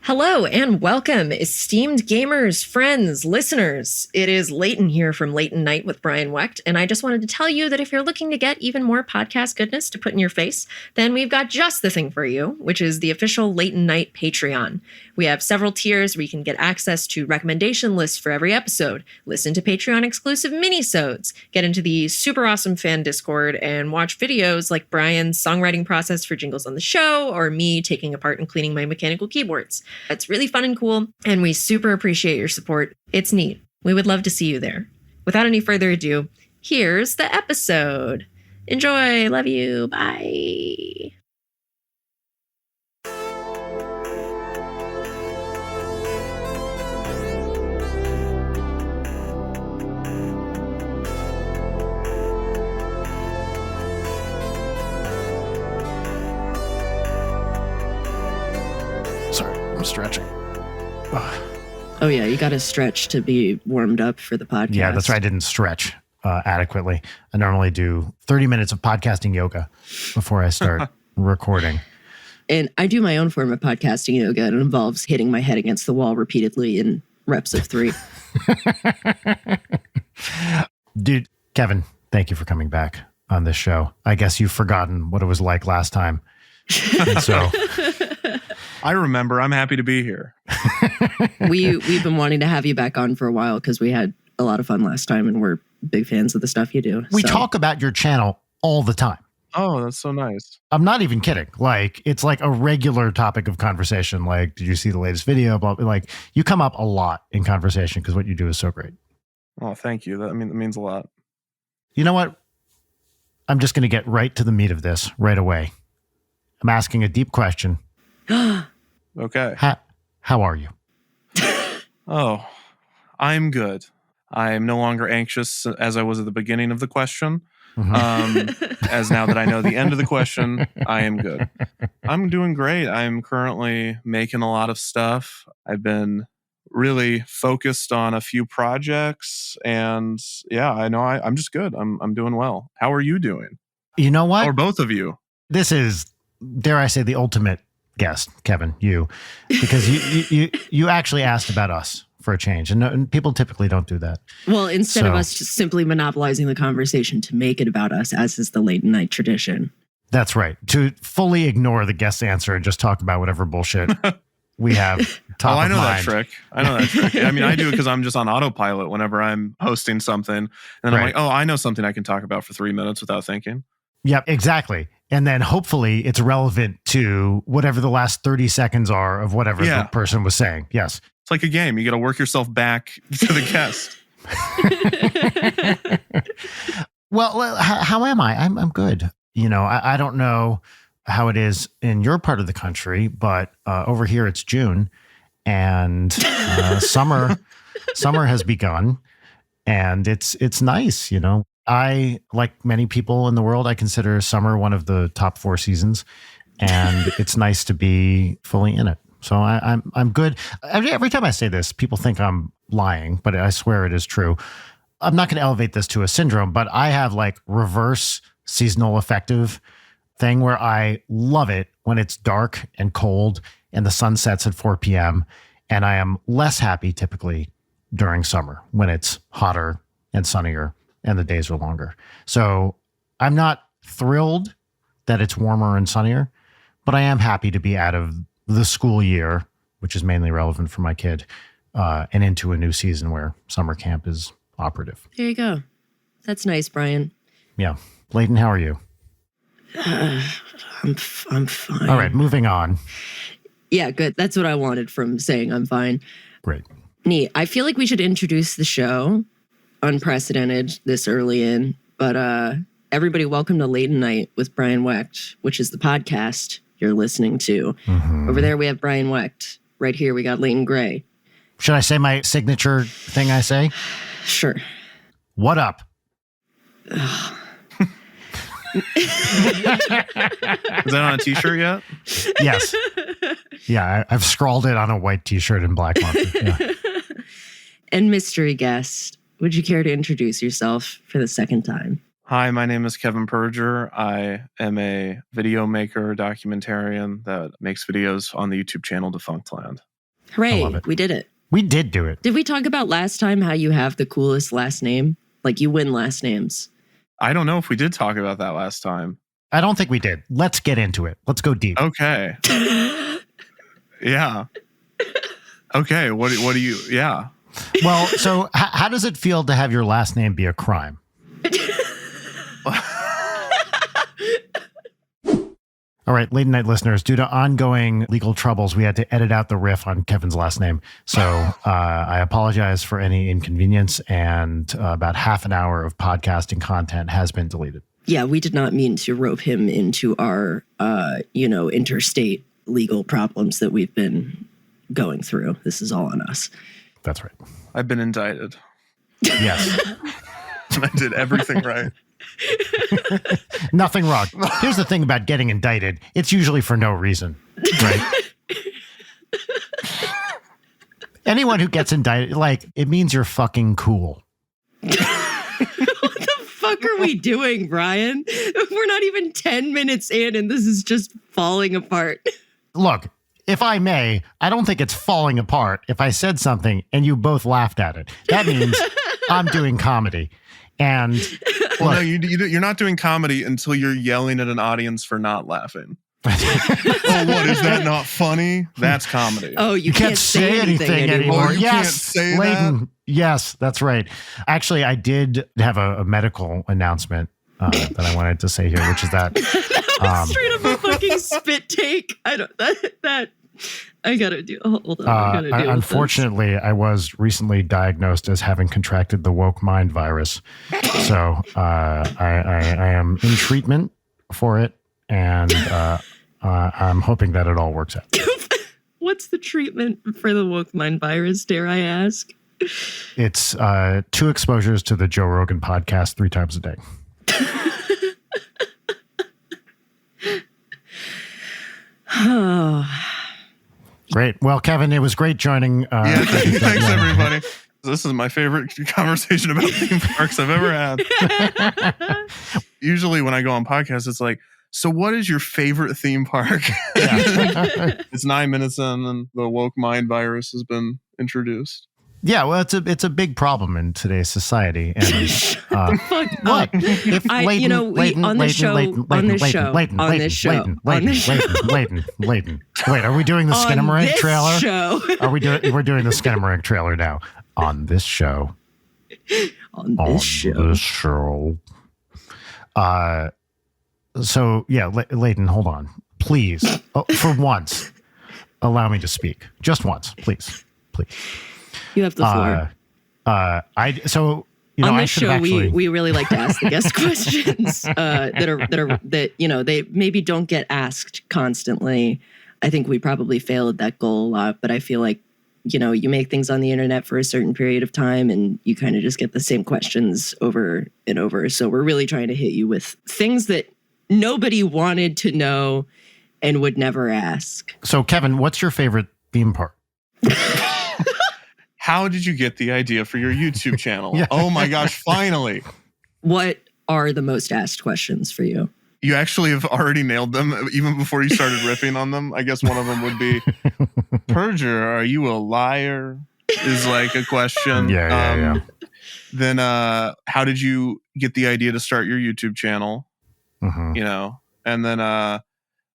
Hello and welcome, esteemed gamers, friends, listeners. It is Leighton here from Leighton Night with Brian Wecht, and I just wanted to tell you that if you're looking to get even more podcast goodness to put in your face, then we've got just the thing for you, which is the official Leighton Night Patreon. We have several tiers where you can get access to recommendation lists for every episode, listen to Patreon-exclusive mini-sodes, get into the super awesome fan Discord, and watch videos like Brian's songwriting process for jingles on the show, or me taking apart and cleaning my mechanical keyboards. It's really fun and cool, and we super appreciate your support. It's neat. We would love to see you there. Without any further ado, here's the episode. Enjoy. Love you. Bye. Stretching. Oh yeah, you got to stretch to be warmed up for the podcast. Yeah, that's right. I didn't stretch adequately. I normally do 30 minutes of podcasting yoga before I start recording. And I do my own form of podcasting yoga. It involves hitting my head against the wall repeatedly in reps of 3. Dude, Kevin, thank you for coming back on this show. I guess you've forgotten what it was like last time. And so I remember. I'm happy to be here. We've been wanting to have you back on for a while because we had a lot of fun last time, and we're big fans of the stuff you do. We talk about your channel all the time. Oh, that's so nice. I'm not even kidding. Like, it's like a regular topic of conversation. Like, did you see the latest video? Blah, blah. Like, you come up a lot in conversation because what you do is so great. Oh, thank you. That means a lot. You know what? I'm just going to get right to the meat of this right away. I'm asking a deep question. Okay. How are you? Oh, I'm good. I'm no longer anxious as I was at the beginning of the question. Mm-hmm. As now that I know the end of the question, I am good. I'm doing great. I'm currently making a lot of stuff. I've been really focused on a few projects, and yeah, I know I'm just good. I'm doing well. How are you doing? You know what? Or both of you. This is, dare I say, the ultimate guest, Kevin, you, because you actually asked about us for a change, and people typically don't do that. Well, instead of us just simply monopolizing the conversation to make it about us, as is the Leighton Night tradition. That's right. To fully ignore the guest's answer and just talk about whatever bullshit we have top of mind. I know that trick. I mean, I do it because I'm just on autopilot whenever I'm hosting something, and then I'm like, oh, I know something I can talk about for 3 minutes without thinking. Yep, exactly. And then hopefully it's relevant to whatever the last 30 seconds are of whatever the person was saying. Yes. It's like a game. You got to work yourself back to the guest. Well, how am I? I'm good. You know, I don't know how it is in your part of the country, but over here it's June, and summer has begun, and it's nice, you know. I, like many people in the world, I consider summer one of the top 4 seasons, and it's nice to be fully in it. So I'm good. Every time I say this, people think I'm lying, but I swear it is true. I'm not going to elevate this to a syndrome, but I have like reverse seasonal affective thing where I love it when it's dark and cold and the sun sets at 4 p.m. And I am less happy typically during summer when it's hotter and sunnier and the days are longer. So I'm not thrilled that it's warmer and sunnier, but I am happy to be out of the school year, which is mainly relevant for my kid, and into a new season where summer camp is operative. There you go. That's nice, Brian. Yeah. Leighton, how are you? I'm fine. All right, moving on. Yeah, good. That's what I wanted from saying I'm fine. Great. Neat. I feel like we should introduce the show. Unprecedented this early in, but everybody, welcome to Leighton Night with Brian Wecht, which is the podcast you're listening to. Mm-hmm. Over there we have Brian Wecht. Right here we got Leighton Gray. Should I say my signature thing I say? Sure. What up? Is that on a t-shirt yet? Yes. Yeah, I've scrawled it on a white t-shirt in black marker. Yeah. And mystery guest, would you care to introduce yourself for the second time? Hi, my name is Kevin Perger. I am a video maker, documentarian that makes videos on the YouTube channel Defunctland. Hooray, love it. we did it. We did do it. Did we talk about last time how you have the coolest last name? Like you win last names. I don't know if we did talk about that last time. I don't think we did. Let's get into it. Let's go deep. Okay. Yeah. Okay. What do you? Yeah. Well, so how does it feel to have your last name be a crime? All right, late night listeners, due to ongoing legal troubles, we had to edit out the riff on Kevin's last name. So I apologize for any inconvenience, and about half an hour of podcasting content has been deleted. Yeah, we did not mean to rope him into our, interstate legal problems that we've been going through. This is all on us. That's right. I've been indicted. Yes. I did everything right. Nothing wrong. Here's the thing about getting indicted. It's usually for no reason, right? Anyone who gets indicted, like, it means you're fucking cool. What the fuck are we doing, Brian? We're not even 10 minutes in and this is just falling apart. Look, if I may, I don't think it's falling apart if I said something and you both laughed at it. That means I'm doing comedy. And well, no, you're not doing comedy until you're yelling at an audience for not laughing. Oh, what, is that not funny? That's comedy. Oh, you can't say anything anymore. Oh, you can't say Leighton. that? Yes, that's right. Actually, I did have a medical announcement that I wanted to say here, which is that straight up a fucking spit take. I gotta do. Hold on. I gotta deal unfortunately, I was recently diagnosed as having contracted the woke mind virus. So I am in treatment for it, and I'm hoping that it all works out. What's the treatment for the woke mind virus, dare I ask? It's 2 exposures to the Joe Rogan podcast 3 times a day. Oh. Great. Well, Kevin, it was great joining. Thanks, everybody. This is my favorite conversation about theme parks I've ever had. Usually when I go on podcasts, it's like, so what is your favorite theme park? Yeah. It's 9 minutes in and the woke mind virus has been introduced. Yeah, well, it's a big problem in today's society. And Fuck what? up. Leighton. Wait, are we doing the Skinamarink trailer? We're doing the Skinamarink trailer now on this show. On this show. So yeah, Leighton, hold on, please. For once, allow me to speak. Just once, please. You have the floor. On this show, we really like to ask the guest questions that they maybe don't get asked constantly. I think we probably fail at that goal a lot, but I feel like you make things on the internet for a certain period of time and you kind of just get the same questions over and over. So we're really trying to hit you with things that nobody wanted to know and would never ask. So Kevin, what's your favorite theme park? How did you get the idea for your YouTube channel? Yeah. Oh my gosh, finally. What are the most asked questions for you? You actually have already nailed them even before you started riffing on them. I guess one of them would be, Perjure, are you a liar? Is like a question. Yeah. Then how did you get the idea to start your YouTube channel? Mm-hmm. And then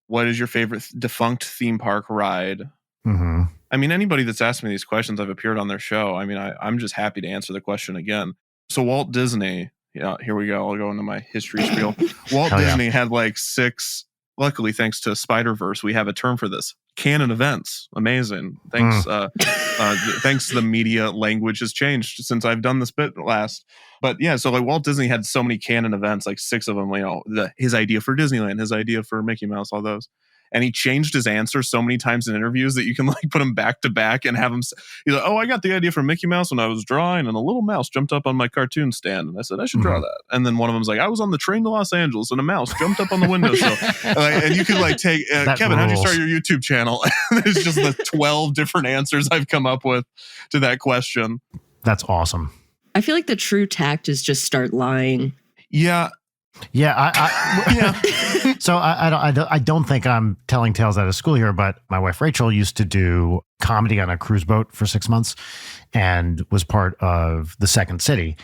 what is your favorite defunct theme park ride? Mm-hmm. I mean, anybody that's asked me these questions, I've appeared on their show. I mean, I'm just happy to answer the question again. So Walt Disney, here we go. I'll go into my history spiel. Walt Disney had like 6, luckily, thanks to Spider-Verse, we have a term for this. Canon events. Amazing. Thanks. Thanks to the media, language has changed since I've done this bit last. But yeah, so like Walt Disney had so many canon events, like 6 of them, his idea for Disneyland, his idea for Mickey Mouse, all those. And he changed his answer so many times in interviews that you can like put him back to back and have him. He's like, oh, I got the idea for Mickey Mouse when I was drawing, and a little mouse jumped up on my cartoon stand, and I said I should draw that. And then one of them's like, I was on the train to Los Angeles, and a mouse jumped up on the windowsill. And you could like take Kevin, how'd you start your YouTube channel? There's just the 12 different answers I've come up with to that question. That's awesome. I feel like the true tact is just start lying. Yeah. Yeah, yeah. So I don't think I'm telling tales out of school here, but my wife Rachel used to do comedy on a cruise boat for 6 months, and was part of the Second City.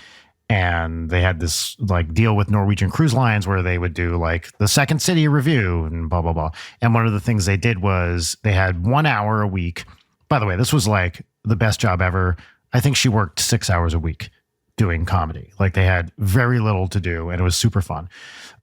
And they had this like deal with Norwegian Cruise Lines where they would do like the Second City review and blah blah blah. And one of the things they did was they had 1 hour a week. By the way, this was like the best job ever. I think she worked 6 hours a week doing comedy. Like they had very little to do and it was super fun.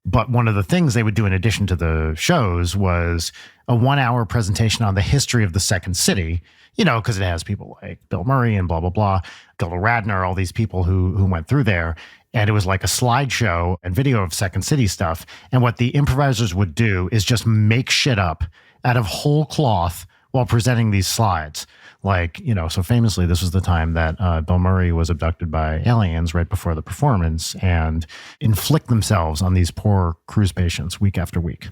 But one of the things they would do in addition to the shows was a 1 hour presentation on the history of the Second City, you know, because it has people like Bill Murray and blah, blah, blah, Gilda Radner, all these people who went through there. And it was like a slideshow and video of Second City stuff. And what the improvisers would do is just make shit up out of whole cloth while presenting these slides. Like, you know, so famously, this was the time that Bill Murray was abducted by aliens right before the performance and inflict themselves on these poor cruise patients week after week.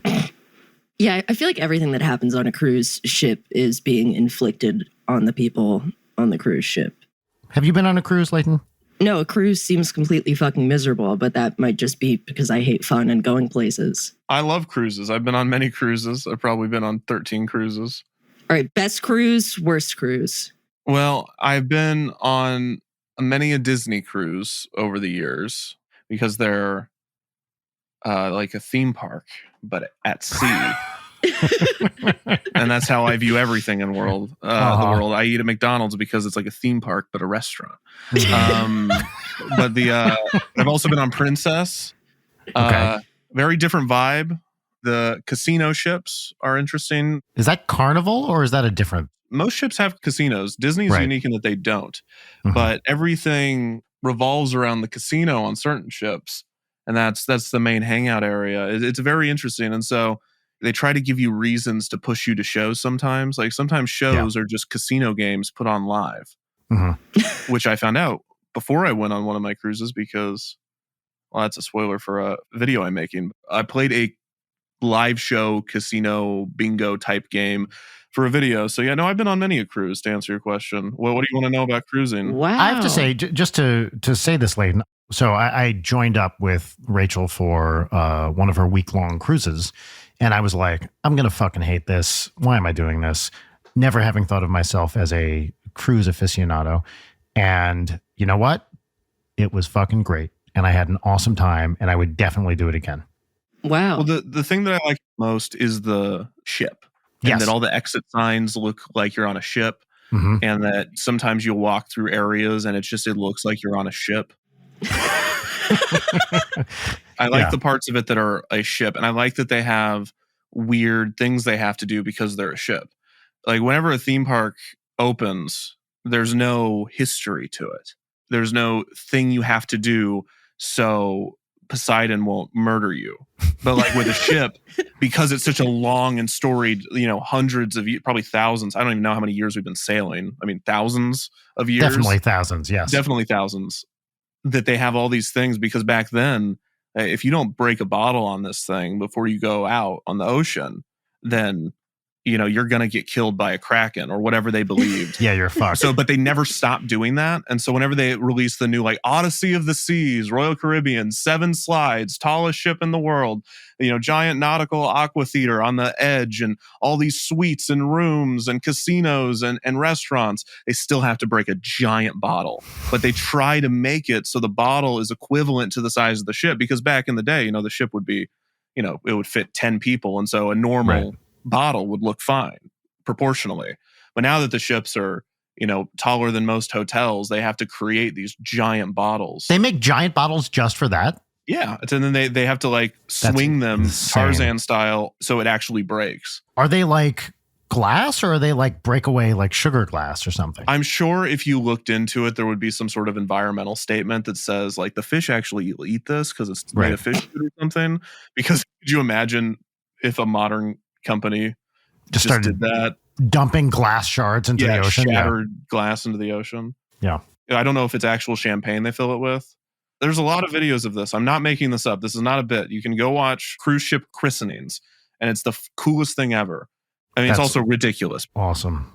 Yeah, I feel like everything that happens on a cruise ship is being inflicted on the people on the cruise ship. Have you been on a cruise, Leighton? No, a cruise seems completely fucking miserable, but that might just be because I hate fun and going places. I love cruises. I've been on many cruises. I've probably been on 13 cruises. All right, best cruise, worst cruise. Well, I've been on many a Disney cruise over the years because they're like a theme park, but at sea. And that's how I view everything in the world. I eat at McDonald's because it's like a theme park, but a restaurant. But I've also been on Princess. Okay. Very different vibe. The casino ships are interesting. Is that Carnival or is that a different? Most ships have casinos. Disney's Right. unique in that they don't. Mhm. But everything revolves around the casino on certain ships. And that's the main hangout area. It's very interesting. And so they try to give you reasons to push you to shows sometimes. Like sometimes shows are just casino games put on live, which I found out before I went on one of my cruises because, well, that's a spoiler for a video I'm making. I played a live show casino bingo type game for a video. So yeah, no, I've been on many a cruise to answer your question. Well, what do you want to know about cruising? Wow. I have to say, just to say this, Leighton. So I joined up with Rachel for one of her week-long cruises. And I was like, I'm going to fucking hate this. Why am I doing this? Never having thought of myself as a cruise aficionado. And you know what? It was fucking great. And I had an awesome time. And I would definitely do it again. Wow. Well, the thing that I like most is the ship. And Yes. that all the exit signs look like you're on a ship. Mhm. And that sometimes you'll walk through areas and it looks like you're on a ship. I like the parts of it that are a ship. And I like that they have weird things they have to do because they're a ship. Like whenever a theme park opens, there's no history to it. There's no thing you have to do so Poseidon won't murder you. But like with a ship, because it's such a long and storied, hundreds of years, probably thousands. I don't even know how many years we've been sailing. I mean, thousands of years. Definitely thousands, yes. Definitely thousands. That they have all these things because back then, if you don't break a bottle on this thing before you go out on the ocean, then you're going to get killed by a kraken or whatever they believed. Yeah, you're fucked. So, but they never stopped doing that. And so whenever they release the new like Odyssey of the Seas, Royal Caribbean, 7 slides, tallest ship in the world, giant nautical aqua theater on the edge and all these suites and rooms and casinos and restaurants, they still have to break a giant bottle. But they try to make it so the bottle is equivalent to the size of the ship because back in the day, the ship would be, it would fit 10 people. And so a normal bottle would look fine proportionally. But now that the ships are, taller than most hotels, they have to create these giant bottles. They make giant bottles just for that? Yeah. And then they have to like swing them insane. Tarzan style so it actually breaks. Are they like glass or are they like breakaway like sugar glass or something? I'm sure if you looked into it, there would be some sort of environmental statement that says like the fish actually eat this because it's made of fish food or something. Because could you imagine if a modern company just started did that? Dumping glass shards into the ocean? Shattered glass into the ocean. Yeah. I don't know if it's actual champagne they fill it with. There's a lot of videos of this. I'm not making this up. This is not a bit. You can go watch cruise ship christenings, and it's the coolest thing ever. I mean, it's also ridiculous. Awesome.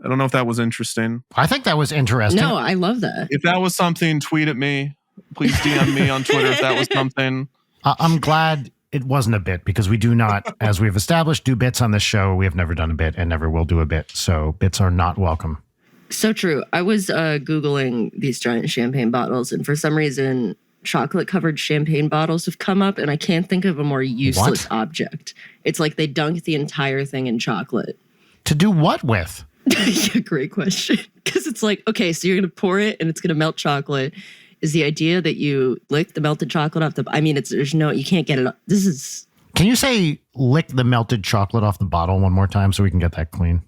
I don't know if that was interesting. I think that was interesting. No, I love that. If that was something, tweet at me. Please DM me on Twitter if that was something. I'm glad it wasn't a bit, because we do not, as we've established, do bits on this show. We have never done a bit and never will do a bit. So bits are not welcome. So true. I was Googling these giant champagne bottles, and for some reason, chocolate-covered champagne bottles have come up, and I can't think of a more useless object. It's like they dunk the entire thing in chocolate. To do what with? Yeah, great question. Because it's like, okay, so you're going to pour it, and it's going to melt chocolate. Is the idea that you lick the melted chocolate off the... I mean, you can't get it... This is... Can you say lick the melted chocolate off the bottle one more time so we can get that clean?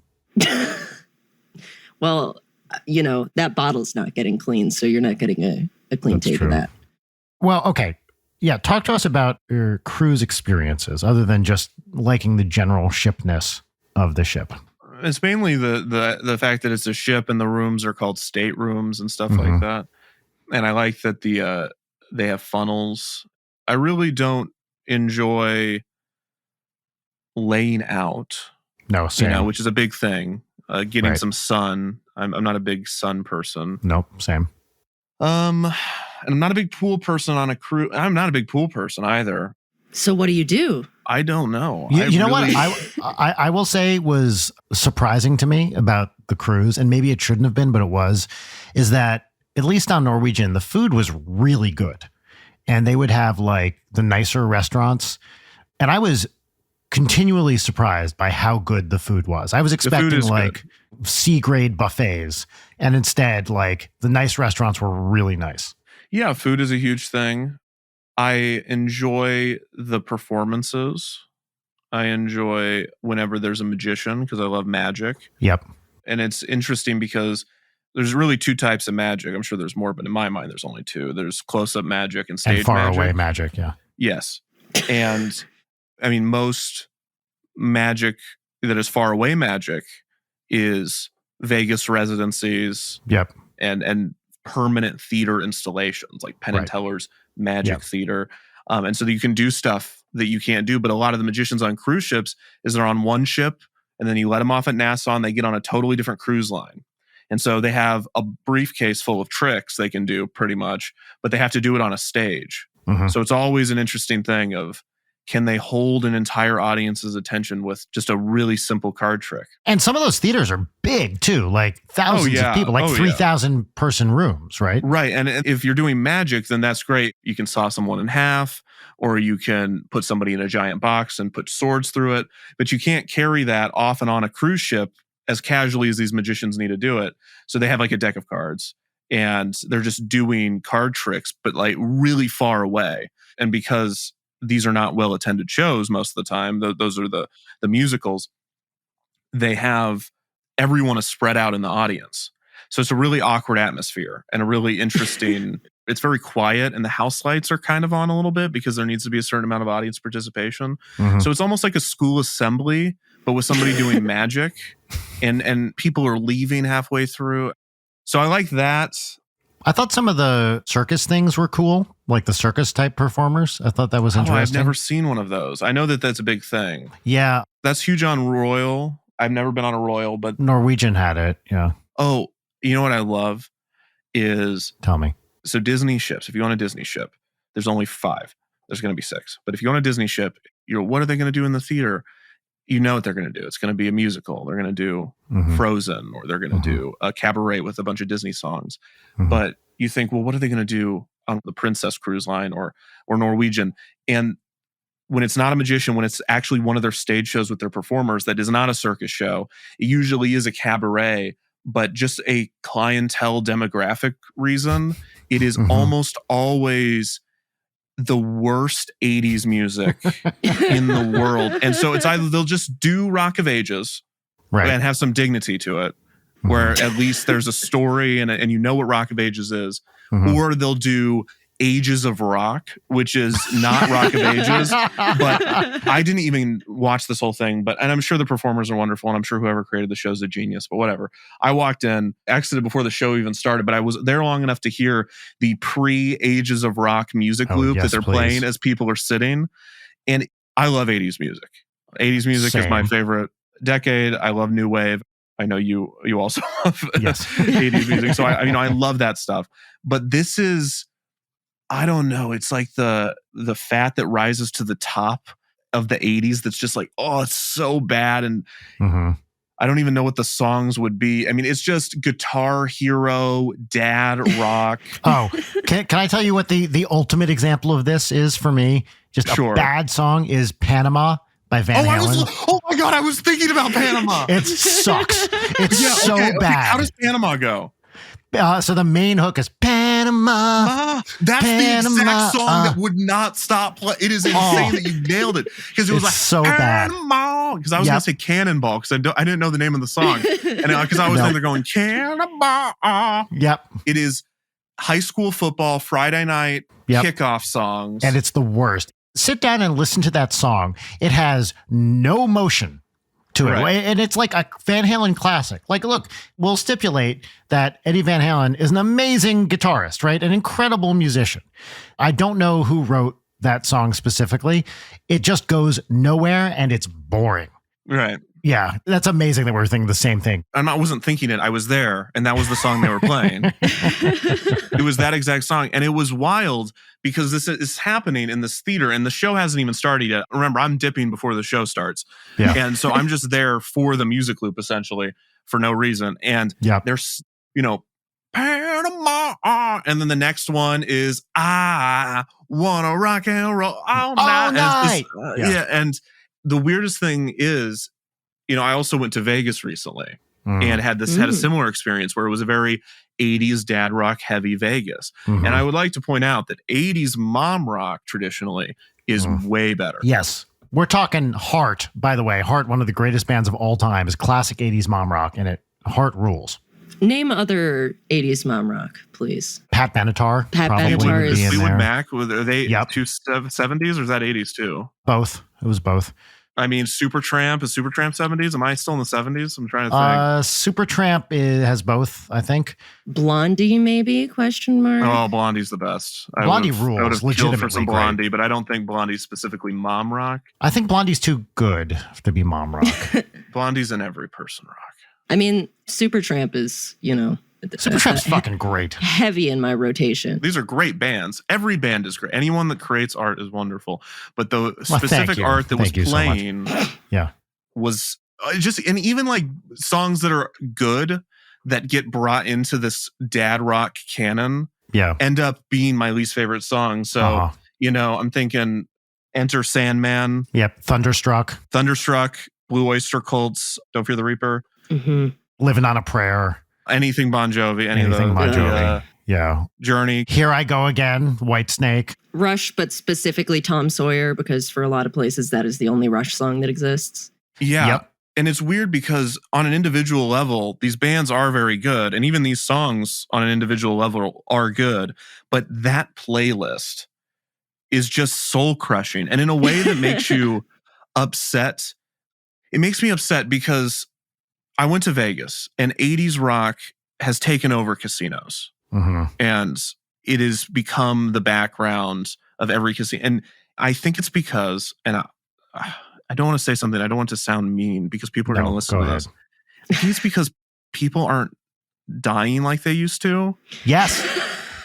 Well, that bottle's not getting clean, so you're not getting a clean take of that. Well, okay. Yeah, talk to us about your cruise experiences, other than just liking the general shipness of the ship. It's mainly the fact that it's a ship and the rooms are called staterooms and stuff like that. And I like that they have funnels. I really don't enjoy laying out. No, same. Which is a big thing. Getting some sun. I'm not a big sun person. Nope, same. And I'm not a big pool person on a cruise. I'm not a big pool person either. So what do you do? I don't know. You know what I will say was surprising to me about the cruise, and maybe it shouldn't have been, but it was, is that at least on Norwegian, the food was really good. And they would have like the nicer restaurants. And I was continually surprised by how good the food was. I was expecting like C-grade buffets. And instead, like the nice restaurants were really nice. Yeah, food is a huge thing. I enjoy the performances. I enjoy whenever there's a magician because I love magic. Yep. And it's interesting because there's really two types of magic. I'm sure there's more, but in my mind, there's only two. There's close-up magic and stage magic. And far away magic, yeah. Yes. And I mean, most magic that is far away magic is Vegas residencies. Yep. And permanent theater installations like Penn and Teller's Magic Theater. And so that you can do stuff that you can't do. But a lot of the magicians on cruise ships is they're on one ship and then you let them off at Nassau and they get on a totally different cruise line. And so they have a briefcase full of tricks they can do pretty much, but they have to do it on a stage. Mm-hmm. So it's always an interesting thing of, can they hold an entire audience's attention with just a really simple card trick? And some of those theaters are big too, like thousands of people, like 3,000 person rooms, right? Right. And if you're doing magic, then that's great. You can saw someone in half, or you can put somebody in a giant box and put swords through it. But you can't carry that off and on a cruise ship as casually as these magicians need to do it. So they have like a deck of cards and they're just doing card tricks, but like really far away. And because these are not well-attended shows most of the time, those are the musicals, they have everyone is spread out in the audience. So it's a really awkward atmosphere and a really interesting, it's very quiet and the house lights are kind of on a little bit because there needs to be a certain amount of audience participation. Mm-hmm. So it's almost like a school assembly, but with somebody doing magic and people are leaving halfway through. So I like that. I thought some of the circus things were cool, like the circus type performers. I thought that was interesting. I've never seen one of those. I know that that's a big thing. Yeah. That's huge on Royal. I've never been on a Royal, but Norwegian had it. Yeah. Oh, you know what I love is... Tell me. So Disney ships, if you want a Disney ship, there's only 5. There's going to be 6. But if you want a Disney ship, what are they going to do in the theater? You know what they're going to do. It's going to be a musical. They're going to do Frozen, or they're going to do a cabaret with a bunch of Disney songs. Mm-hmm. But you think, well, what are they going to do on the Princess Cruise Line or Norwegian? And when it's not a magician, when it's actually one of their stage shows with their performers, that is not a circus show. It usually is a cabaret, but just a clientele demographic reason, it is almost always the worst 80s music in the world. And so it's either they'll just do Rock of Ages and have some dignity to it, where at least there's a story and you know what Rock of Ages is, or they'll do Ages of Rock, which is not Rock of Ages. But I didn't even watch this whole thing, and I'm sure the performers are wonderful, and I'm sure whoever created the show is a genius, but whatever. I walked in, exited before the show even started, but I was there long enough to hear the pre-Ages of Rock music loop that they're playing as people are sitting. And I love 80s music. 80s music is my favorite decade. I love New Wave. I know you also love 80s music. So I love that stuff. But this is, I don't know. It's like the the fat that rises to the top of the 80s that's just like, oh, it's so bad. And I don't even know what the songs would be. I mean, it's just Guitar Hero, dad rock. Oh, can I tell you what the ultimate example of this is for me? Just a bad song is Panama by Van Halen. Oh my God, I was thinking about Panama. It sucks. It's so bad. How does Panama go? So the main hook is Panama. That's Panama, the exact song that would not stop playing. It is insane that you nailed it, because it was like so Panama. Because I was gonna say Cannonball, because I didn't know the name of the song, and because I was there going Cannonball. Yep. It is high school football Friday night kickoff songs, and it's the worst. Sit down and listen to that song. It has no motion to it. And it's like a Van Halen classic. Like, look, we'll stipulate that Eddie Van Halen is an amazing guitarist, right? An incredible musician. I don't know who wrote that song specifically. It just goes nowhere and it's boring. Right. Yeah, that's amazing that we're thinking the same thing. I wasn't thinking it. I was there, and that was the song they were playing. It was that exact song, and it was wild because this is happening in this theater, and the show hasn't even started yet. Remember, I'm dipping before the show starts, and so I'm just there for the music loop, essentially, for no reason. And there's, Panama, and then the next one is I wanna rock and roll all night. And the weirdest thing is, I also went to Vegas recently and had a similar experience where it was a very 80s dad rock heavy Vegas. And I would like to point out that 80s mom rock traditionally is way better. Yes. We're talking Heart, by the way. Heart, one of the greatest bands of all time, is classic 80s mom rock, and Heart rules. Name other 80s mom rock, please. Pat Benatar. Pat Benatar is Fleetwood Mac. Are they 70s or is that 80s too? Both. It was both. I mean, Supertramp, is Supertramp 70s? Am I still in the 70s? I'm trying to think. Supertramp has both, I think. Blondie, maybe? Question mark. Oh, Blondie's the best. Blondie rules. I would have killed for some Blondie, great. But I don't think Blondie's specifically mom rock. I think Blondie's too good to be mom rock. Blondie's an every person rock. I mean, Supertramp is, Supertramp's fucking great. Heavy in my rotation. These are great bands. Every band is great. Anyone that creates art is wonderful. But the specific art that was playing was just, and even like songs that are good that get brought into this dad rock canon end up being my least favorite song. So, I'm thinking Enter Sandman. Yep. Thunderstruck, Blue Oyster Cult's Don't Fear the Reaper. Living on a Prayer. Anything Bon Jovi. Anything Bon Jovi. Journey. Here I Go Again. Whitesnake. Rush, but specifically Tom Sawyer, because for a lot of places that is the only Rush song that exists. Yeah. Yep. And it's weird because on an individual level, these bands are very good. And even these songs on an individual level are good. But that playlist is just soul crushing. And in a way that makes you upset. It makes me upset because I went to Vegas and 80s rock has taken over casinos. And it has become the background of every casino. And I think it's because, and I don't want to say something, I don't want to sound mean because people are going to listen to this. I think it's because people aren't dying like they used to. Yes.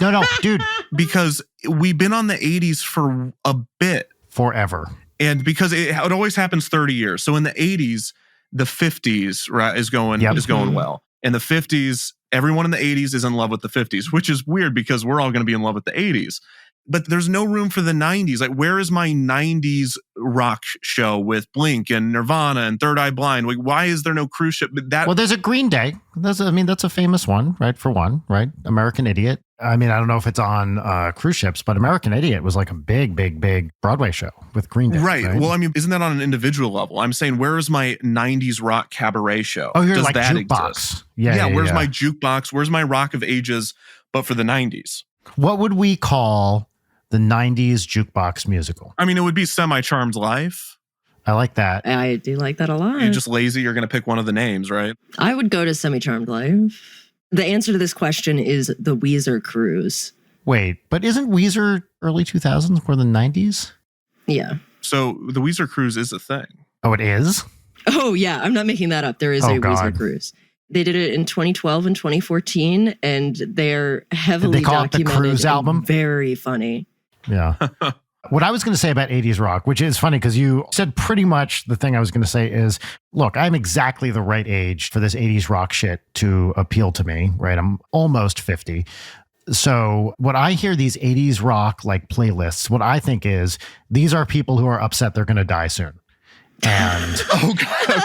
No, dude. Because we've been on the 80s for a bit. Forever. And because it always happens 30 years. So in the 80s, the 50s is going well. In the 50s, everyone in the 80s is in love with the 50s, which is weird because we're all going to be in love with the 80s. But there's no room for the 90s. Like, where is my 90s rock show with Blink and Nirvana and Third Eye Blind? Like, why is there no cruise ship? Well, there's a Green Day. That's a famous one, right? For one, right? American Idiot. I mean, I don't know if it's on cruise ships, but American Idiot was like a big Broadway show with Green Day. Right. Well, I mean, isn't that on an individual level? I'm saying, where is my 90s rock cabaret show? Oh, you're like jukebox. Exist? Yeah. Where's my jukebox? Where's my Rock of Ages, but for the 90s? What would we call the 90s jukebox musical? I mean, it would be Semi-Charmed Life. I like that. I do like that a lot. You're just lazy. You're going to pick one of the names, right? I would go to Semi-Charmed Life. The answer to this question is the Weezer Cruise. Wait, but isn't Weezer early 2000s more than 90s? Yeah. So the Weezer Cruise is a thing. Oh, it is? Oh, yeah. I'm not making that up. There is a Weezer Cruise. They did it in 2012 and 2014, and they're heavily documented. Did they call it the Cruise album? Very funny. Yeah. What I was going to say about 80s rock, which is funny because you said pretty much the thing I was going to say is, look, I'm exactly the right age for this 80s rock shit to appeal to me, right? I'm almost 50. So when I hear these 80s rock like playlists, what I think is these are people who are upset they're going to die soon. And Oh, God.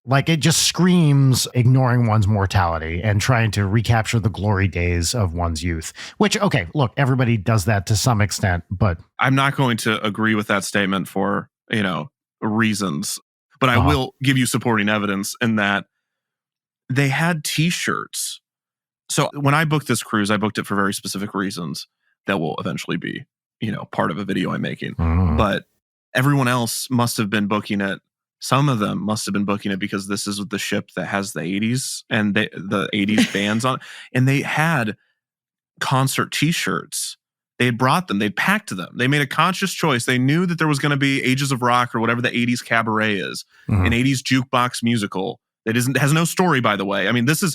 like it just screams ignoring one's mortality and trying to recapture the glory days of one's youth, which, okay, look, everybody does that to some extent, but I'm not going to agree with that statement for, reasons, but I will give you supporting evidence in that they had t-shirts. So when I booked this cruise, I booked it for very specific reasons that will eventually be, part of a video I'm making. But everyone else must have been booking it. Some of them must have been booking it because this is the ship that has the 80s and the 80s bands on. And they had concert t-shirts. They had brought them. They'd packed them. They made a conscious choice. They knew that there was going to be Ages of Rock or whatever the 80s cabaret is, an 80s jukebox musical. It has no story, by the way. I mean, so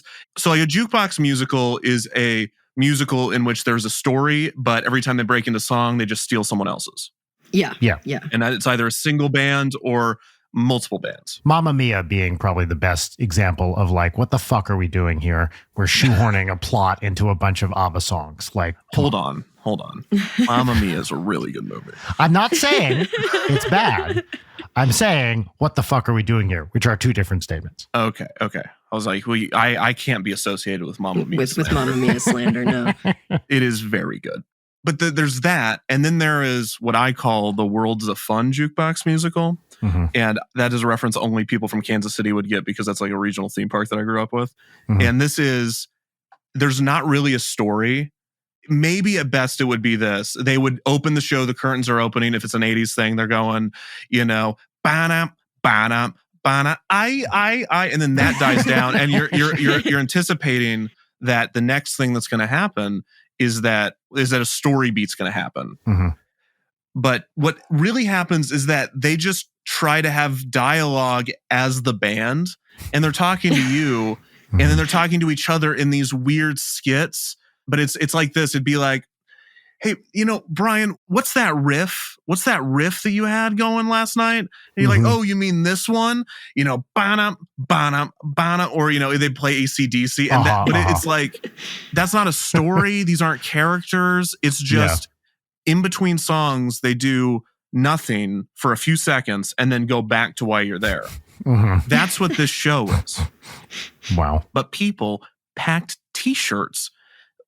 like a jukebox musical is a musical in which there's a story, but every time they break into song, they just steal someone else's. Yeah. And it's either a single band or multiple bands. Mamma Mia being probably the best example of like, what the fuck are we doing here? We're shoehorning a plot into a bunch of ABBA songs. Like, hold on. Mamma Mia is a really good movie. I'm not saying it's bad. I'm saying, what the fuck are we doing here? Which are two different statements. Okay. I was like, I can't be associated with Mamma Mia. With Mamma Mia slander, no. It is very good. But there's that. And then there is what I call the Worlds of Fun jukebox musical. And that is a reference only people from Kansas City would get because that's like a regional theme park that I grew up with. And there's not really a story. Maybe at best it would be this. They would open the show, the curtains are opening. If it's an 80s thing, they're going, ba-na, ba-na, ba-na, I, and then that dies down. And you're anticipating that the next thing that's going to happen is that a story beat's going to happen. But what really happens is that they just try to have dialogue as the band, and they're talking to you, and then they're talking to each other in these weird skits. But it's like this. It'd be like, hey, Brian, what's that riff? What's that riff that you had going last night? And you're like, oh, you mean this one? Bana, bana, bana, or, they play AC/DC. And it's like, that's not a story. These aren't characters. It's just in between songs, they do nothing for a few seconds and then go back to why you're there. That's what this show is. Wow. But people packed t-shirts.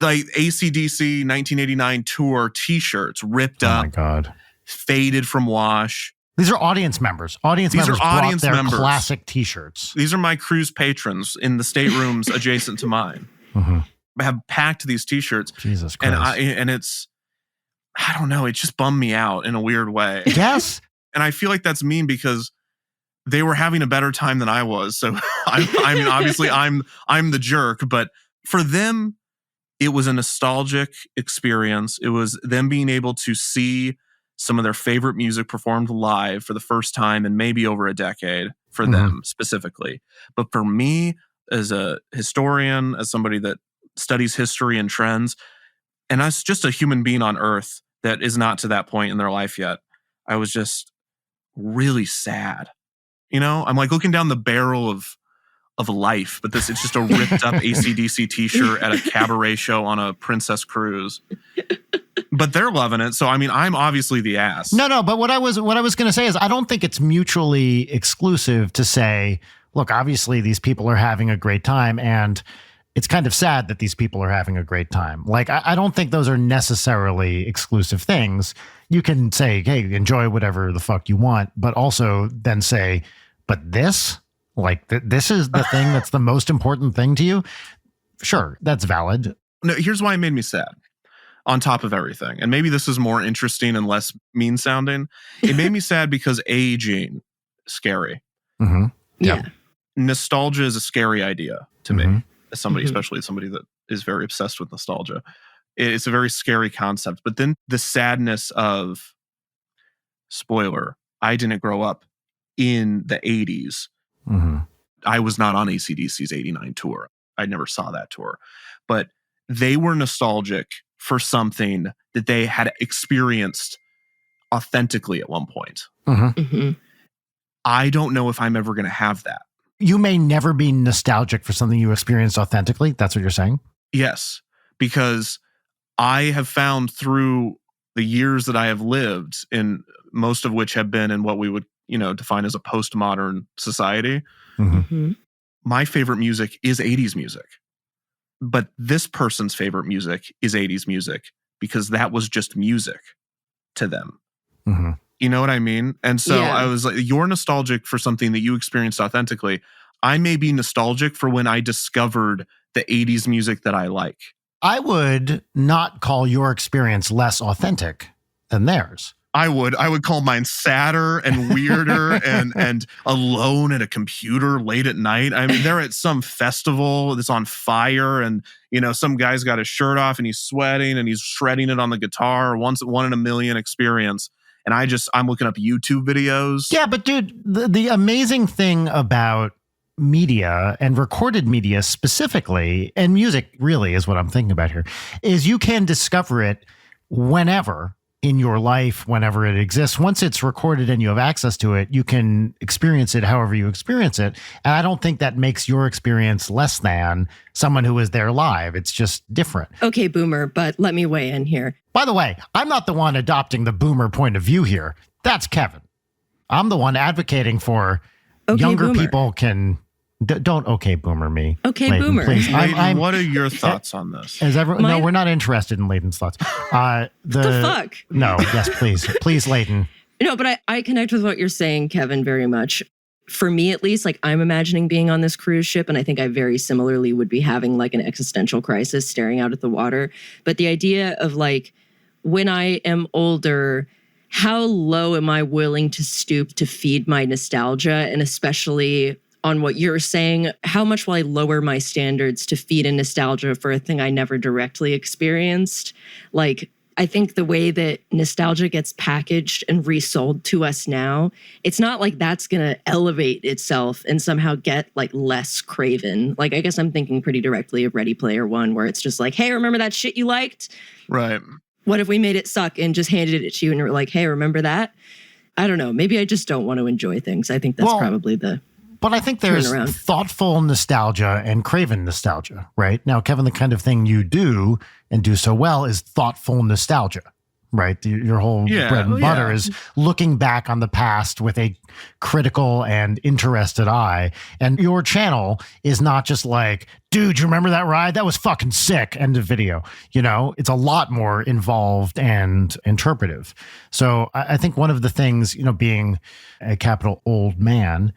Like AC/DC 1989 tour t-shirts ripped up. Oh my God. Faded from wash. These are audience members. These are audience brought their classic t-shirts. These are my cruise patrons in the staterooms adjacent to mine. Have packed these t-shirts. Jesus Christ. And it's, I don't know, it just bummed me out in a weird way. Yes. And I feel like that's mean because they were having a better time than I was. So I mean, obviously I'm the jerk, but for them, it was a nostalgic experience. It was them being able to see some of their favorite music performed live for the first time in maybe over a decade for them specifically. But for me, as a historian, as somebody that studies history and trends, and as just a human being on Earth that is not to that point in their life yet, I was just really sad. I'm like looking down the barrel of life, but it's just a ripped up AC/DC t-shirt at a cabaret show on a princess cruise. But they're loving it. So I mean, I'm obviously the ass. No, but what I was going to say is I don't think it's mutually exclusive to say, look, obviously these people are having a great time, and it's kind of sad that these people are having a great time. Like, I don't think those are necessarily exclusive things. You can say, hey, enjoy whatever the fuck you want, but also then say, but this is the thing that's the most important thing to you. Sure, that's valid. No, here's why it made me sad. On top of everything, and maybe this is more interesting and less mean sounding. It made me sad because aging is scary. Yeah. Nostalgia is a scary idea to me, as somebody, especially somebody that is very obsessed with nostalgia. It's a very scary concept. But then the sadness of, spoiler, I didn't grow up in the 80s. I was not on AC/DC's 89 tour. I never saw that tour. But they were nostalgic for something that they had experienced authentically at one point. Mm-hmm. I don't know if I'm ever going to have that. You may never be nostalgic for something you experienced authentically. That's what you're saying? Yes, because I have found through the years that I have lived, in most of which have been in what we would, define as a postmodern society, my favorite music is 80s music. But this person's favorite music is 80s music because that was just music to them. You know what I mean? And so I was like, you're nostalgic for something that you experienced authentically. I may be nostalgic for when I discovered the 80s music that I like. I would not call your experience less authentic than theirs. I would call mine sadder and weirder and alone at a computer late at night. I mean, they're at some festival that's on fire and, some guy's got his shirt off and he's sweating and he's shredding it on the guitar. One in a million experience. And I'm looking up YouTube videos. Yeah, but dude, the amazing thing about media and recorded media specifically, and music really is what I'm thinking about here, is you can discover it whenever in your life, whenever it exists. Once it's recorded and you have access to it, you can experience it however you experience it. And I don't think that makes your experience less than someone who is there live. It's just different. Okay, boomer, but let me weigh in here. By the way, I'm not the one adopting the boomer point of view here. That's Kevin. I'm the one advocating for younger boomer. People can... don't okay boomer me. Okay, Leighton, boomer. Please. Leighton, what are your thoughts on this? No, we're not interested in Leighton's thoughts. The fuck? No, yes, please. Please, Leighton. No, but I connect with what you're saying, Kevin, very much. For me, at least, like I'm imagining being on this cruise ship, and I think I very similarly would be having like an existential crisis staring out at the water. But the idea of like, when I am older, how low am I willing to stoop to feed my nostalgia? And especially on what you're saying, how much will I lower my standards to feed in nostalgia for a thing I never directly experienced? Like, I think the way that nostalgia gets packaged and resold to us now, it's not like that's going to elevate itself and somehow get like less craven. Like, I guess I'm thinking pretty directly of Ready Player One, where it's just like, hey, remember that shit you liked? Right. What if we made it suck and just handed it to you and we're like, hey, remember that? I don't know. Maybe I just don't want to enjoy things. I think that's probably the... But I think there's thoughtful nostalgia and craven nostalgia, right? Now, Kevin, the kind of thing you do and do so well is thoughtful nostalgia, right? Your whole bread and butter is looking back on the past with a critical and interested eye. And your channel is not just like, dude, you remember that ride? That was fucking sick. End of video. It's a lot more involved and interpretive. So I think one of the things, being a capital old man,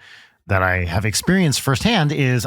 that I have experienced firsthand is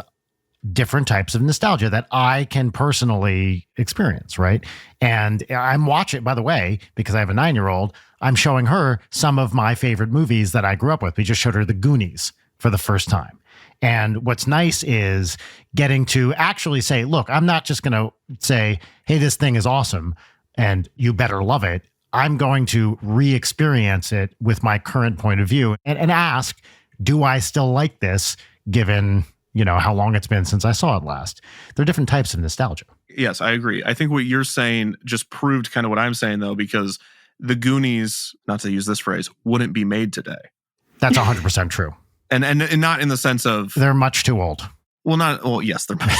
different types of nostalgia that I can personally experience, right? And I'm watching, by the way, because I have a 9-year-old, I'm showing her some of my favorite movies that I grew up with. We just showed her The Goonies for the first time. And what's nice is getting to actually say, look, I'm not just going to say, hey, this thing is awesome and you better love it. I'm going to re-experience it with my current point of view and ask, do I still like this given, how long it's been since I saw it last? There are different types of nostalgia. Yes, I agree. I think what you're saying just proved kind of what I'm saying, though, because the Goonies, not to use this phrase, wouldn't be made today. That's 100% true. And not in the sense of... They're much too old. Well, yes, they're much.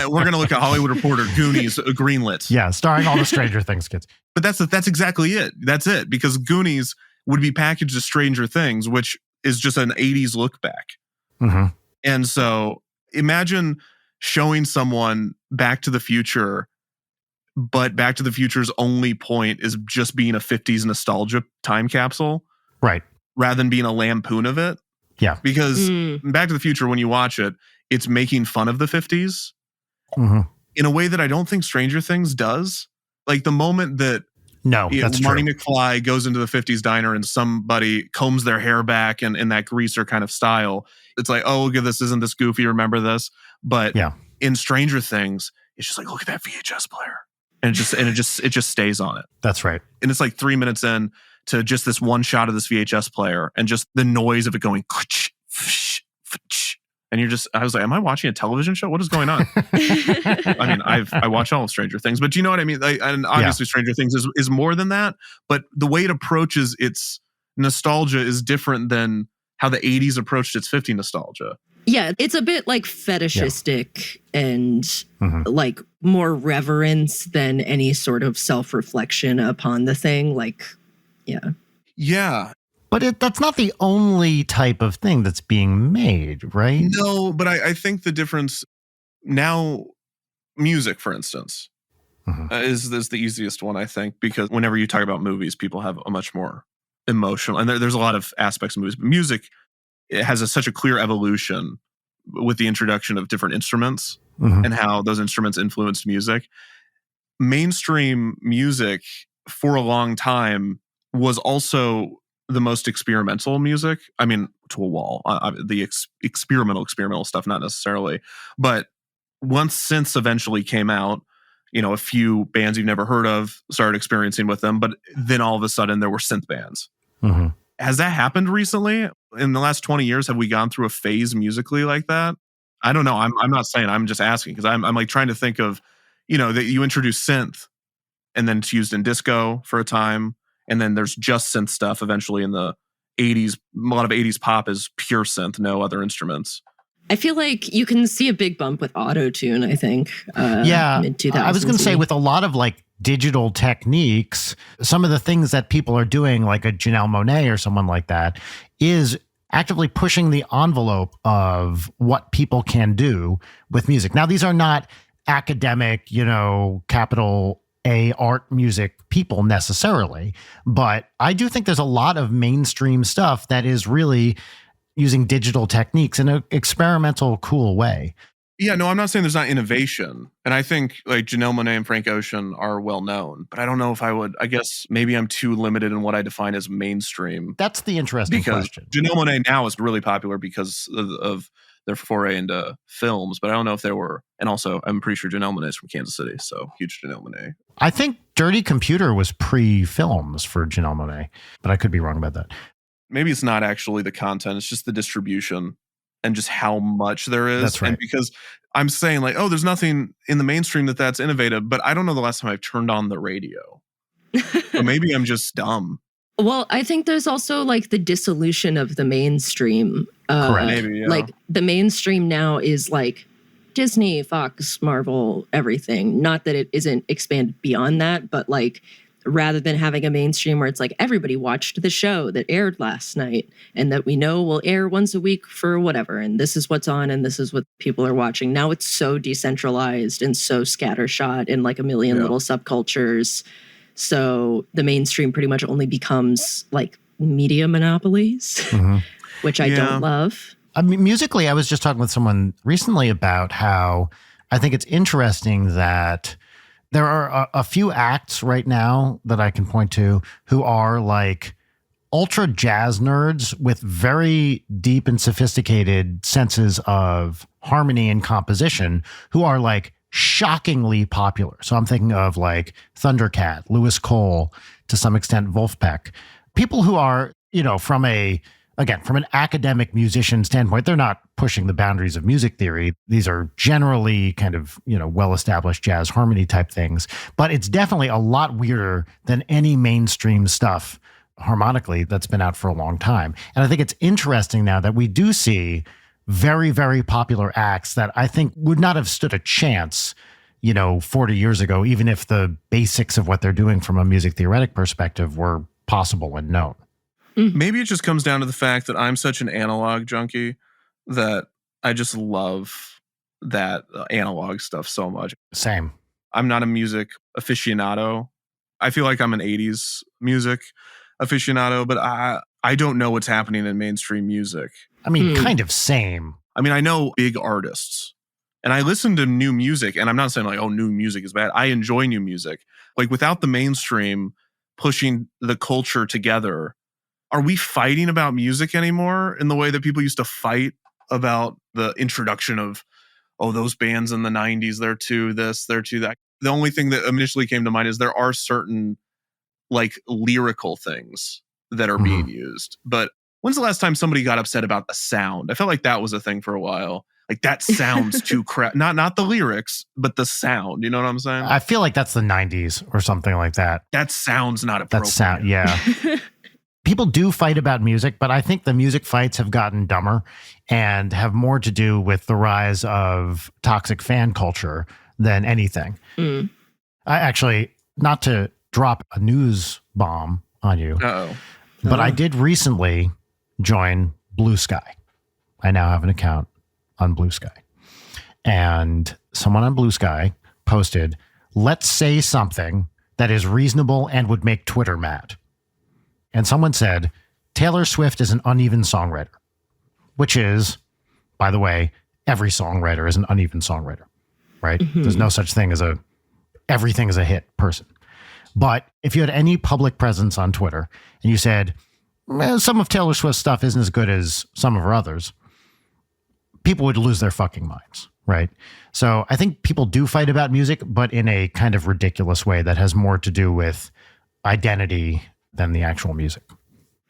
We're going to look at Hollywood Reporter, Goonies, greenlit. Yeah, starring all the Stranger Things kids. But that's exactly it. That's it. Because Goonies would be packaged as Stranger Things, which is just an 80s look back. Mm-hmm. And so imagine showing someone Back to the Future, but Back to the Future's only point is just being a 50s nostalgia time capsule. Right. Rather than being a lampoon of it. Yeah. Because Back to the Future, when you watch it, it's making fun of the 50s in a way that I don't think Stranger Things does. Like the moment that that's Marty true. McFly goes into the 50s diner and somebody combs their hair back and in that greaser kind of style. It's like, oh, look at this. Isn't this goofy? Remember this? But in Stranger Things, it's just like, look at that VHS player. And it just stays on it. That's right. And it's like 3 minutes in to just this one shot of this VHS player and just the noise of it going. And I was like, am I watching a television show? What is going on? I mean, I watch all of Stranger Things, but do you know what I mean? And obviously Stranger Things is more than that, but the way it approaches its nostalgia is different than how the 80s approached its 50 nostalgia. Yeah, it's a bit like fetishistic and like more reverence than any sort of self-reflection upon the thing. Like, yeah. Yeah. But that's not the only type of thing that's being made, right? No, but I think the difference now, music, for instance, is the easiest one, I think, because whenever you talk about movies, people have a much more emotional, and there's a lot of aspects of movies, but music, it has such a clear evolution with the introduction of different instruments and how those instruments influenced music. Mainstream music for a long time was also the most experimental music. I mean, to a wall, the experimental stuff, not necessarily. But once synths eventually came out, a few bands you've never heard of started experiencing with them. But then all of a sudden there were synth bands. Has that happened recently? In the last 20 years, have we gone through a phase musically like that? I don't know. I'm not saying, I'm just asking, because I'm like trying to think of, that you introduce synth and then it's used in disco for a time. And then there's just synth stuff eventually in the 80s. A lot of 80s pop is pure synth, no other instruments. I feel like you can see a big bump with auto-tune, I think. Mid-2000s. I was going to say, with a lot of like digital techniques, some of the things that people are doing, like a Janelle Monáe or someone like that, is actively pushing the envelope of what people can do with music. Now, these are not academic, capital A art music people necessarily, but I do think there's a lot of mainstream stuff that is really using digital techniques in an experimental, cool way. Yeah, no, I'm not saying there's not innovation. And I think like Janelle Monáe and Frank Ocean are well known, but I don't know if I guess maybe I'm too limited in what I define as mainstream. That's the interesting question. Janelle Monáe now is really popular because of their foray into films, but I don't know if there were, and also I'm pretty sure Janelle Monáe is from Kansas City, so huge Janelle Monáe. I think Dirty Computer was pre-films for Janelle Monáe, but I could be wrong about that. Maybe it's not actually the content, it's just the distribution and just how much there is. That's right. And because I'm saying like, there's nothing in the mainstream that's innovative, but I don't know the last time I've turned on the radio. So maybe I'm just dumb. Well, I think there's also like the dissolution of the mainstream. Correct. Maybe, yeah. Like the mainstream now is like Disney, Fox, Marvel, everything. Not that it isn't expanded beyond that, but like rather than having a mainstream where it's like everybody watched the show that aired last night and that we know will air once a week for whatever, and this is what's on and this is what people are watching. Now it's so decentralized and so scattershot in like a million little subcultures. So the mainstream pretty much only becomes like media monopolies, which I don't love. I mean, musically, I was just talking with someone recently about how I think it's interesting that there are a few acts right now that I can point to who are like ultra jazz nerds with very deep and sophisticated senses of harmony and composition who are like shockingly popular. So I'm thinking of like Thundercat, Lewis Cole, to some extent Wolfpack. People who are, from an academic musician standpoint, they're not pushing the boundaries of music theory. These are generally kind of, well-established jazz harmony type things. But it's definitely a lot weirder than any mainstream stuff harmonically that's been out for a long time. And I think it's interesting now that we do see very, very popular acts that I think would not have stood a chance, 40 years ago, even if the basics of what they're doing from a music theoretic perspective were possible and known. Maybe it just comes down to the fact that I'm such an analog junkie that I just love that analog stuff so much. Same. I'm not a music aficionado. I feel like I'm an 80s music aficionado, but I don't know what's happening in mainstream music. I mean, kind of same. I mean, I know big artists and I listen to new music, and I'm not saying like, new music is bad. I enjoy new music. Like without the mainstream pushing the culture together, are we fighting about music anymore in the way that people used to fight about the introduction of, those bands in the 90s, they're too this, they're too that? The only thing that initially came to mind is there are certain like lyrical things that are being used. But When's the last time somebody got upset about the sound? I felt like that was a thing for a while. Like, that sounds too crap. Not the lyrics, but the sound. You know what I'm saying? I feel like that's the 90s or something like that. That sound's not appropriate. That sound, yeah. People do fight about music, but I think the music fights have gotten dumber and have more to do with the rise of toxic fan culture than anything. I actually, not to drop a news bomb on you, but I did recently join Blue Sky. I now have an account on Blue Sky. And someone on Blue Sky posted, let's say something that is reasonable and would make Twitter mad. And someone said, Taylor Swift is an uneven songwriter, which is, by the way, every songwriter is an uneven songwriter, right? There's no such thing as everything is a hit person. But if you had any public presence on Twitter and you said, some of Taylor Swift's stuff isn't as good as some of her others, people would lose their fucking minds, right? So I think people do fight about music, but in a kind of ridiculous way that has more to do with identity than the actual music.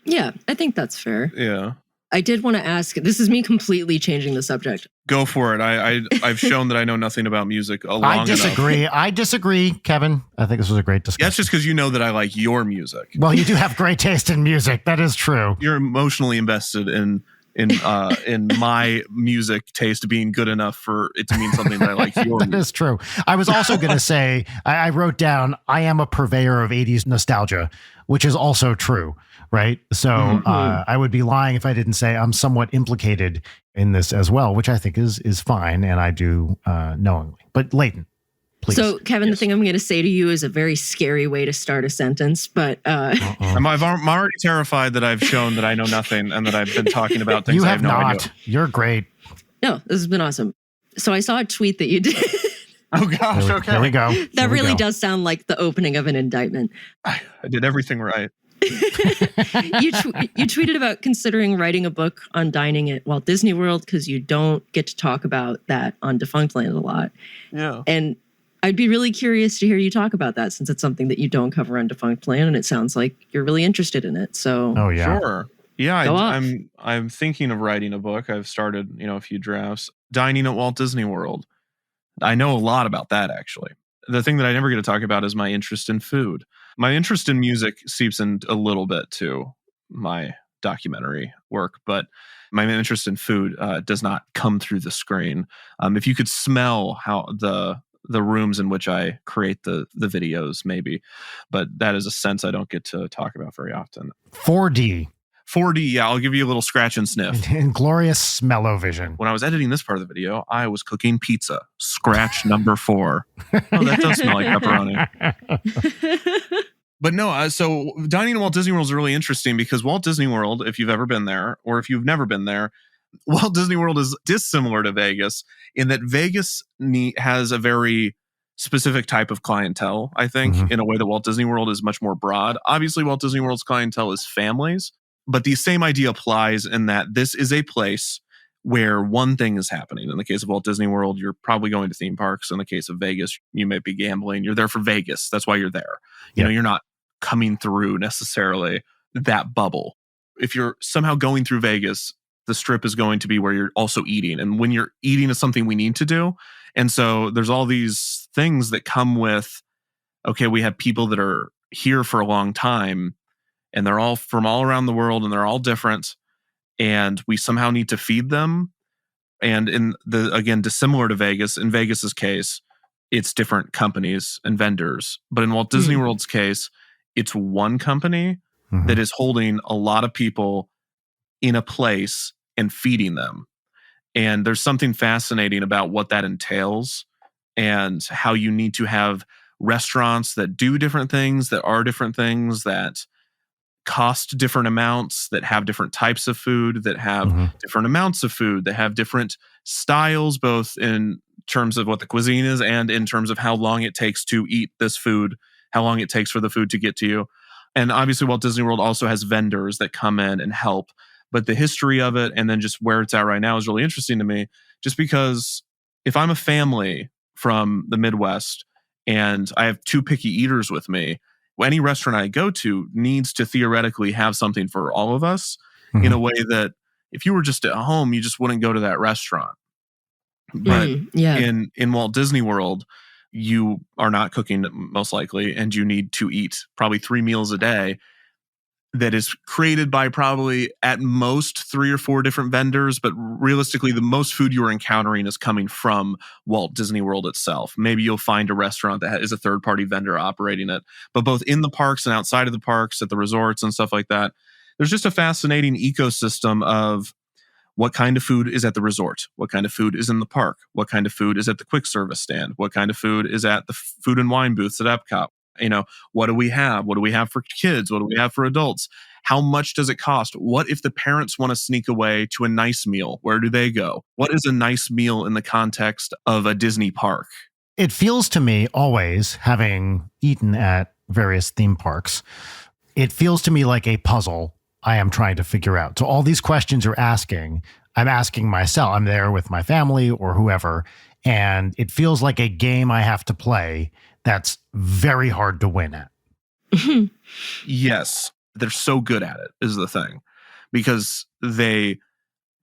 Yeah, I think that's fair. Yeah. I did want to ask, this is me completely changing the subject. Go for it. I've shown that I know nothing about music I disagree, Kevin. I think this was a great discussion. That's just because you know that I like your music. Well, you do have great taste in music. That is true. You're emotionally invested in my music taste being good enough for it to mean something that I like your That music. is true. I was also going to say, I wrote down, I am a purveyor of 80s nostalgia, which is also true, right? So I would be lying if I didn't say I'm somewhat implicated in this as well, which I think is fine, and I do knowingly. But Leighton, please. So, Kevin, the thing I'm going to say to you is a very scary way to start a sentence, but I'm already terrified that I've shown that I know nothing and that I've been talking about things you I have have no not. idea. You're great. no, this has been awesome. So I saw a tweet that you did. Oh gosh, okay. There we go. That There we really go. does sound like the opening of an indictment. I did everything right. You tweeted about considering writing a book on dining at Walt Disney World because you don't get to talk about that on Defunctland a lot. Yeah. And I'd be really curious to hear you talk about that since it's something that you don't cover on Defunctland, and it sounds like you're really interested in it. So, Oh, yeah. Sure. Yeah, Go off. I'm thinking of writing a book. I've started, a few drafts. Dining at Walt Disney World. I know a lot about that, actually. The thing that I never get to talk about is my interest in food. My interest in music seeps in a little bit to my documentary work, but my interest in food does not come through the screen. If you could smell how the rooms in which I create the videos, maybe, but that is a sense I don't get to talk about very often. 4D 4D, yeah, I'll give you a little scratch and sniff. in glorious smell-o-vision. When I was editing this part of the video, I was cooking pizza. Scratch number 4. Oh, that does smell like pepperoni. But no, so dining at Walt Disney World is really interesting because Walt Disney World, if you've ever been there or if you've never been there, Walt Disney World is dissimilar to Vegas in that Vegas has a very specific type of clientele, I think, in a way that Walt Disney World is much more broad. Obviously, Walt Disney World's clientele is families, but the same idea applies in that this is a place where one thing is happening. In the case of Walt Disney World, you're probably going to theme parks. In the case of Vegas, you may be gambling. You're there for Vegas. That's why you're there. You know, you're not coming through necessarily that bubble. If you're somehow going through Vegas, the Strip is going to be where you're also eating. And when you're eating is something we need to do. And so there's all these things that come with, okay, we have people that are here for a long time and they're all from all around the world and they're all different. And we somehow need to feed them. And again, dissimilar to Vegas, in Vegas's case, it's different companies and vendors. But in Walt Disney World's case, it's one company that is holding a lot of people in a place and feeding them. And there's something fascinating about what that entails and how you need to have restaurants that do different things, that are different things, that cost different amounts, that have different types of food, that have different amounts of food, that have different styles, both in terms of what the cuisine is and in terms of how long it takes to eat this food, how long it takes for the food to get to you. And obviously Walt Disney World also has vendors that come in and help. But the history of it and then just where it's at right now is really interesting to me, just because if I'm a family from the Midwest and I have 2 picky eaters with me, any restaurant I go to needs to theoretically have something for all of us. in a way that if you were just at home, you just wouldn't go to that restaurant. But in Walt Disney World, you are not cooking most likely, and you need to eat probably 3 meals a day. That is created by probably at most 3 or 4 different vendors, but realistically, the most food you are encountering is coming from Walt Disney World itself. Maybe you'll find a restaurant that is a third-party vendor operating it, but both in the parks and outside of the parks, at the resorts and stuff like that, there's just a fascinating ecosystem of what kind of food is at the resort, what kind of food is in the park, what kind of food is at the quick service stand, what kind of food is at the food and wine booths at Epcot. What do we have? What do we have for kids? What do we have for adults? How much does it cost? What if the parents want to sneak away to a nice meal? Where do they go? What is a nice meal in the context of a Disney park? It feels to me, always having eaten at various theme parks, it feels to me like a puzzle I am trying to figure out. So all these questions you're asking, I'm asking myself. I'm there with my family or whoever, and it feels like a game I have to play that's very hard to win at. Yes, they're so good at it is the thing, because they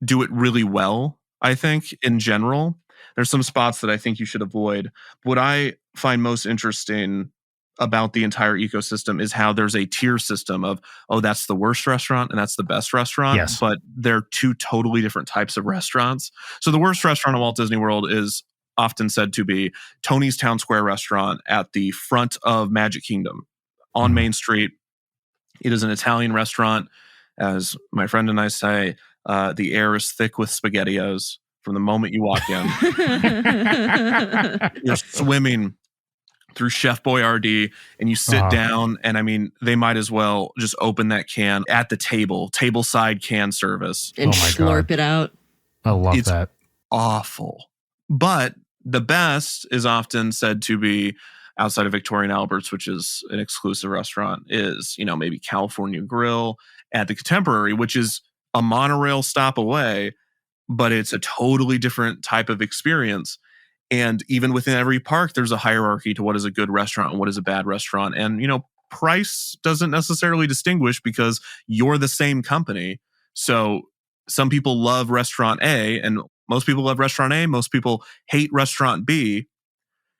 do it really well, I think, in general. There's some spots that I think you should avoid. What I find most interesting about the entire ecosystem is how there's a tier system of, that's the worst restaurant and that's the best restaurant. Yes. But they're 2 totally different types of restaurants. So the worst restaurant in Walt Disney World is often said to be Tony's Town Square restaurant at the front of Magic Kingdom on Main Street. It is an Italian restaurant. As my friend and I say, the air is thick with SpaghettiOs from the moment you walk in. You're swimming through Chef Boyardee, and you sit down, and I mean, they might as well just open that can at the tableside can service. And slurp it out. I love that. Awful. But the best is often said to be, outside of Victoria and Albert's, which is an exclusive restaurant, is, maybe California Grill at the Contemporary, which is a monorail stop away, but it's a totally different type of experience. And even within every park, there's a hierarchy to what is a good restaurant and what is a bad restaurant. And, price doesn't necessarily distinguish because you're the same company. So some people love restaurant A and most people love restaurant A. Most people hate restaurant B.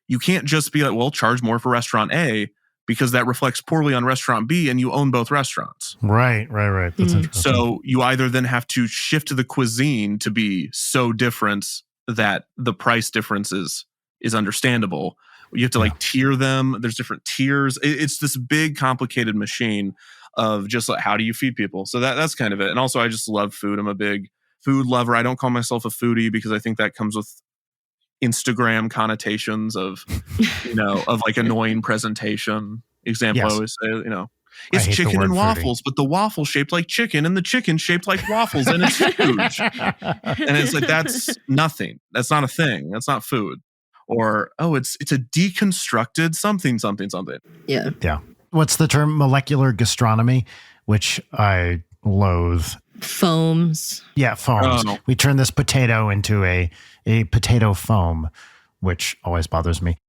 You can't just be like, well, charge more for restaurant A because that reflects poorly on restaurant B and you own both restaurants. Right. That's interesting. So you either then have to shift the cuisine to be so different that the price difference is understandable. You have to tier them. There's different tiers. It's this big, complicated machine of just like, how do you feed people? So that's kind of it. And also, I just love food. I'm a big food lover. I don't call myself a foodie because I think that comes with Instagram connotations of, of like annoying presentation. Example, I always say, it's chicken and waffles, but the waffle shaped like chicken and the chicken shaped like waffles and it's huge. And it's like, that's nothing. That's not a thing. That's not food. Or, it's a deconstructed something. Yeah. Yeah. What's the term? Molecular gastronomy, which I loathe. Foams. Yeah, foams. Oh. We turn this potato into a potato foam, which always bothers me.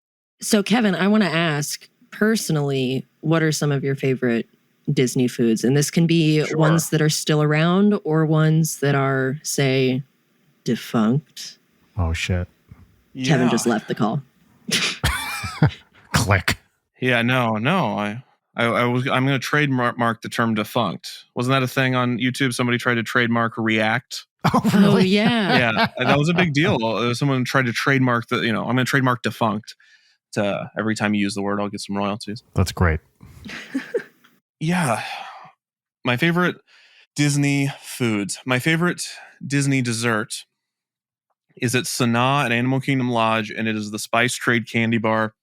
So, Kevin, I want to ask, personally, what are some of your favorite Disney foods? And this can be ones that are still around or ones that are, say, defunct. Oh, shit. Yeah. Kevin just left the call. Click. Yeah, no. I'm going to trademark the term defunct. Wasn't that a thing on YouTube? Somebody tried to trademark React. Oh, really? Oh, yeah. Yeah, that was a big deal. Someone tried to trademark I'm going to trademark defunct. To every time you use the word, I'll get some royalties. That's great. Yeah. My favorite Disney foods. My favorite Disney dessert is at Sanaa at Animal Kingdom Lodge, and it is the Spice Trade Candy Bar.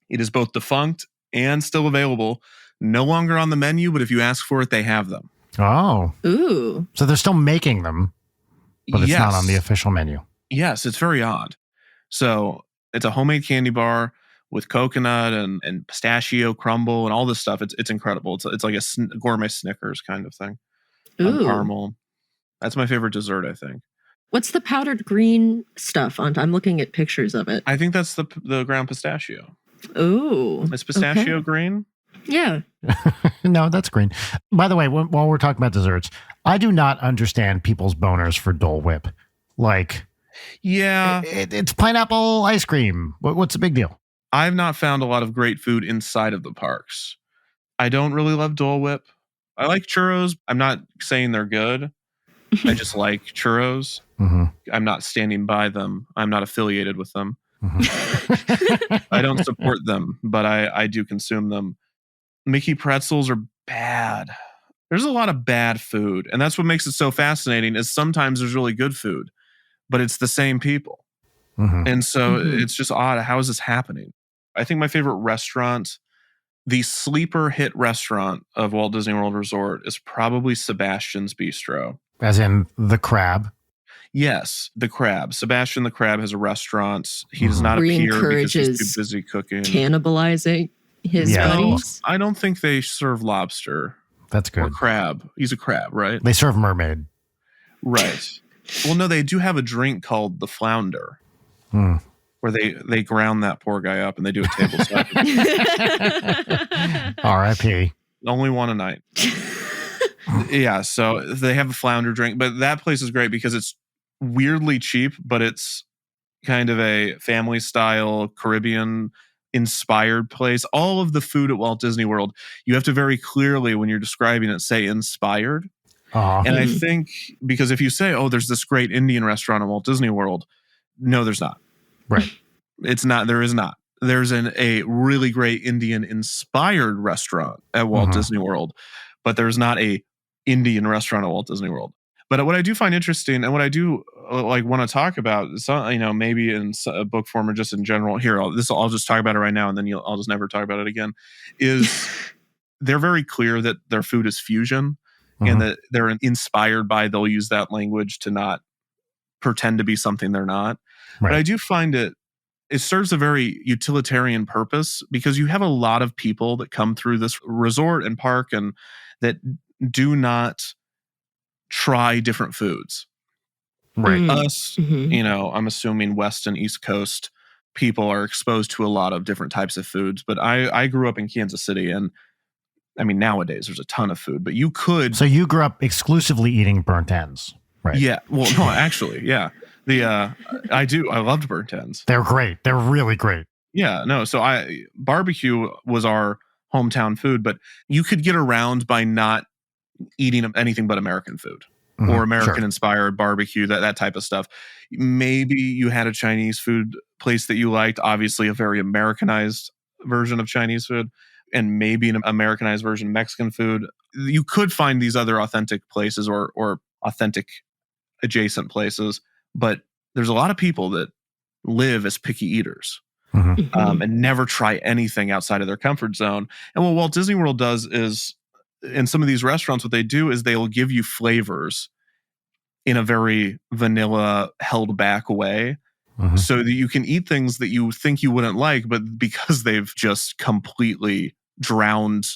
It is both defunct and still available. No longer on the menu, but if you ask for it, they have them. Oh. Ooh. So they're still making them, but it's not on the official menu. Yes, it's very odd. So it's a homemade candy bar with coconut and pistachio crumble and all this stuff. It's incredible. It's like a gourmet Snickers kind of thing. Caramel. That's my favorite dessert, I think. What's the powdered green stuff on? I'm looking at pictures of it. I think that's the ground pistachio. Ooh. Is pistachio green? Yeah. No, that's green. By the way, while we're talking about desserts, I do not understand people's boners for Dole Whip. Like, Yeah, it's pineapple ice cream. What's the big deal? I've not found a lot of great food inside of the parks. I don't really love Dole Whip. I like churros. I'm not saying they're good. I just like churros. Mm-hmm. I'm not standing by them. I'm not affiliated with them. Mm-hmm. I don't support them, but I do consume them. Mickey pretzels are bad. There's a lot of bad food, and that's what makes it so fascinating is sometimes there's really good food, but it's the same people. Mm-hmm. And so it's just odd. How is this happening? I think my favorite restaurant, the sleeper hit restaurant of Walt Disney World Resort, is probably Sebastian's Bistro. As in the crab. Yes, the Crab. Sebastian the Crab has a restaurant. He does not appear because he's too busy cooking. Cannibalizing his buddies. I don't think they serve lobster. That's good. Or crab. He's a crab, right? They serve mermaid. Right. Well, no, they do have a drink called the Flounder. Where they ground that poor guy up and they do a table side. R.I.P. Only one a night. Yeah, so they have a flounder drink, but that place is great because it's weirdly cheap, but it's kind of a family style Caribbean inspired place. All of the food at Walt Disney World, you have to very clearly when you're describing it say inspired. And I think because if you say, oh, there's this great Indian restaurant at Walt Disney World, no, there's not. Right. It's not. There is not. There's a really great Indian inspired restaurant at Walt Disney World, but there's not a Indian restaurant at Walt Disney World. But what I do find interesting and what I do want to talk about, maybe in a book form or just in general, here, I'll just talk about it right now and then I'll just never talk about it again, is they're very clear that their food is fusion and that they're inspired by, they'll use that language to not pretend to be something they're not. Right. But I do find it serves a very utilitarian purpose because you have a lot of people that come through this resort and park and that do not try different foods. Right. Us, I'm assuming West and East Coast people are exposed to a lot of different types of foods. But I grew up in Kansas City, and I mean, nowadays there's a ton of food, but you could. So you grew up exclusively eating burnt ends, right? Yeah. Well, no, actually, yeah. I do. I loved burnt ends. They're great. They're really great. Yeah. No. So barbecue was our hometown food, but you could get around by not eating anything but American food or American inspired barbecue, that type of stuff. Maybe you had a Chinese food place that you liked, obviously a very Americanized version of Chinese food, and maybe an Americanized version of Mexican food. You could find these other authentic places or authentic adjacent places, but there's a lot of people that live as picky eaters and never try anything outside of their comfort zone. And what Walt Disney World does is, in some of these restaurants, what they do is they'll give you flavors in a very vanilla, held back way so that you can eat things that you think you wouldn't like, but because they've just completely drowned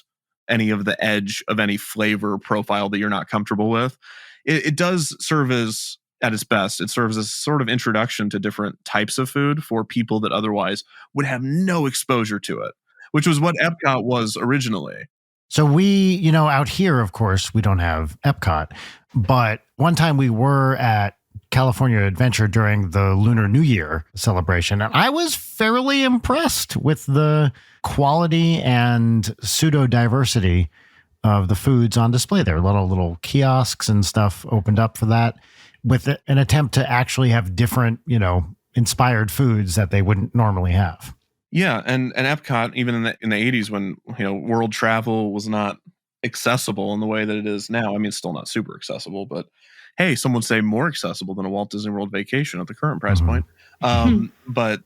any of the edge of any flavor profile that you're not comfortable with, it does serve as, at its best, it serves as a sort of introduction to different types of food for people that otherwise would have no exposure to it, which was what Epcot was originally. So we, out here, of course, we don't have Epcot, but one time we were at California Adventure during the Lunar New Year celebration, and I was fairly impressed with the quality and pseudo diversity of the foods on display there. Little kiosks and stuff opened up for that with an attempt to actually have different, inspired foods that they wouldn't normally have. Yeah, and Epcot, even in the 80s when world travel was not accessible in the way that it is now. I mean, it's still not super accessible, but hey, some would say more accessible than a Walt Disney World vacation at the current price point. But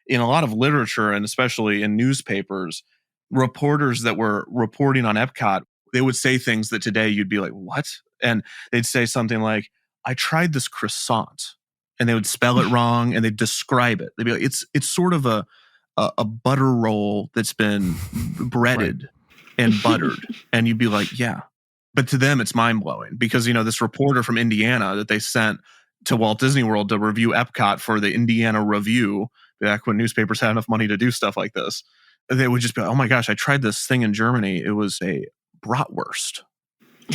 in a lot of literature, and especially in newspapers, reporters that were reporting on Epcot, they would say things that today you'd be like, what? And they'd say something like, I tried this croissant, and they would spell it wrong and they'd describe it. They'd be like, it's sort of a butter roll that's been breaded and buttered. And you'd be like, yeah. But to them, it's mind blowing because, this reporter from Indiana that they sent to Walt Disney World to review Epcot for the Indiana Review, back when newspapers had enough money to do stuff like this, they would just be, oh my gosh, I tried this thing in Germany. It was a bratwurst.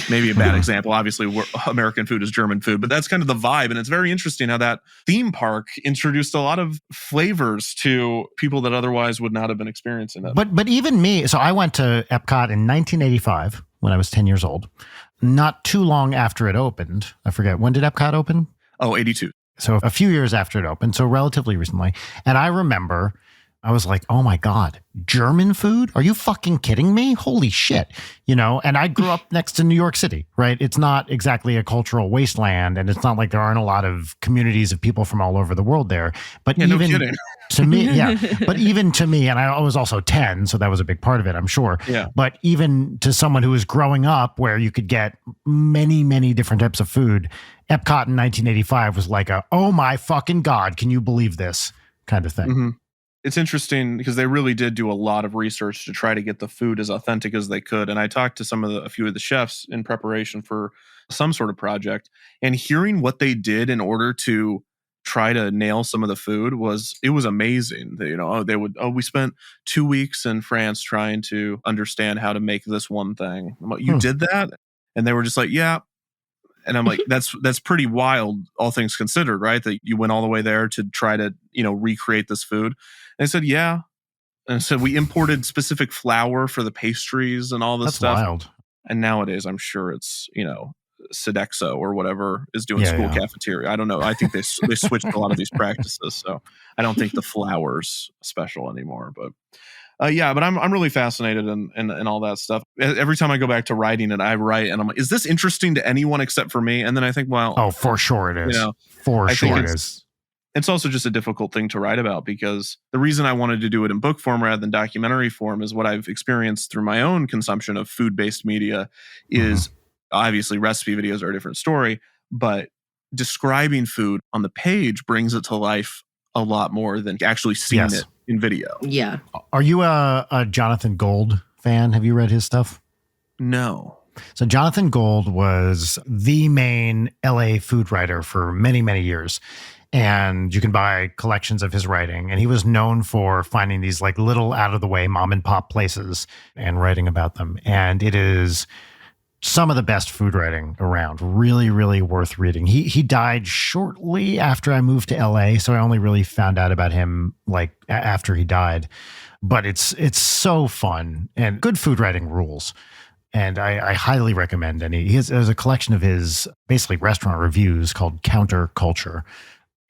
Maybe a bad example. Obviously, American food is German food, but that's kind of the vibe. And it's very interesting how that theme park introduced a lot of flavors to people that otherwise would not have been experiencing it. But even me, so I went to Epcot in 1985 when I was 10 years old. Not too long after it opened. I forget, when did Epcot open? Oh, 82. So a few years after it opened, so relatively recently. And I remember I was like, oh my God, German food? Are you fucking kidding me? Holy shit. And I grew up next to New York City, right? It's not exactly a cultural wasteland, and it's not like there aren't a lot of communities of people from all over the world there. But no kidding. To me, but even to me, and I was also 10, so that was a big part of it, I'm sure. Yeah. But even to someone who was growing up where you could get many, many different types of food, Epcot in 1985 was like oh my fucking God, can you believe this kind of thing. Mm-hmm. It's interesting because they really did do a lot of research to try to get the food as authentic as they could. And I talked to a few of the chefs in preparation for some sort of project, and hearing what they did in order to try to nail some of the food was amazing. We spent 2 weeks in France trying to understand how to make this one thing. I'm like, you did that? And they were just like, yeah. And I'm like, that's pretty wild, all things considered, right? That you went all the way there to try to, recreate this food. And I said, yeah. And I said, we imported specific flour for the pastries and all this stuff. That's wild. And nowadays, I'm sure it's, Sodexo or whatever is doing school cafeteria. I don't know. I think they switched a lot of these practices. So I don't think the flour's special anymore. But but I'm really fascinated in all that stuff. Every time I go back to writing it, I write and I'm like, is this interesting to anyone except for me? And then I think, well, oh, for sure it is. For sure it is. It's also just a difficult thing to write about, because the reason I wanted to do it in book form rather than documentary form is what I've experienced through my own consumption of food-based media is obviously recipe videos are a different story, but describing food on the page brings it to life a lot more than actually seeing it in video. Yeah. Are you a Jonathan Gold fan? Have you read his stuff? No. So Jonathan Gold was the main LA food writer for many, many years. And you can buy collections of his writing. And he was known for finding these like little out of the way mom and pop places and writing about them. And it is some of the best food writing around. Really, really worth reading. He died shortly after I moved to LA. So I only really found out about him like after he died. But it's so fun, and good food writing rules. And I highly recommend any. There's a collection of his basically restaurant reviews called Counter Culture.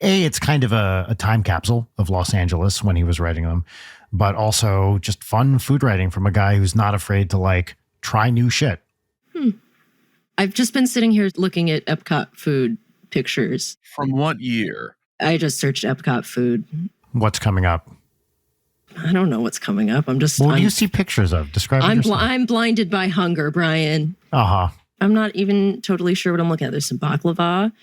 It's kind of a time capsule of Los Angeles when he was writing them, but also just fun food writing from a guy who's not afraid to like try new shit. I've just been sitting here looking at Epcot food pictures. From what year? I just searched Epcot food. What's coming up? I don't know what's coming up. What do you see pictures of? Describe it yourself. I'm blinded by hunger, Brian. I'm not even totally sure what I'm looking at. There's some baklava.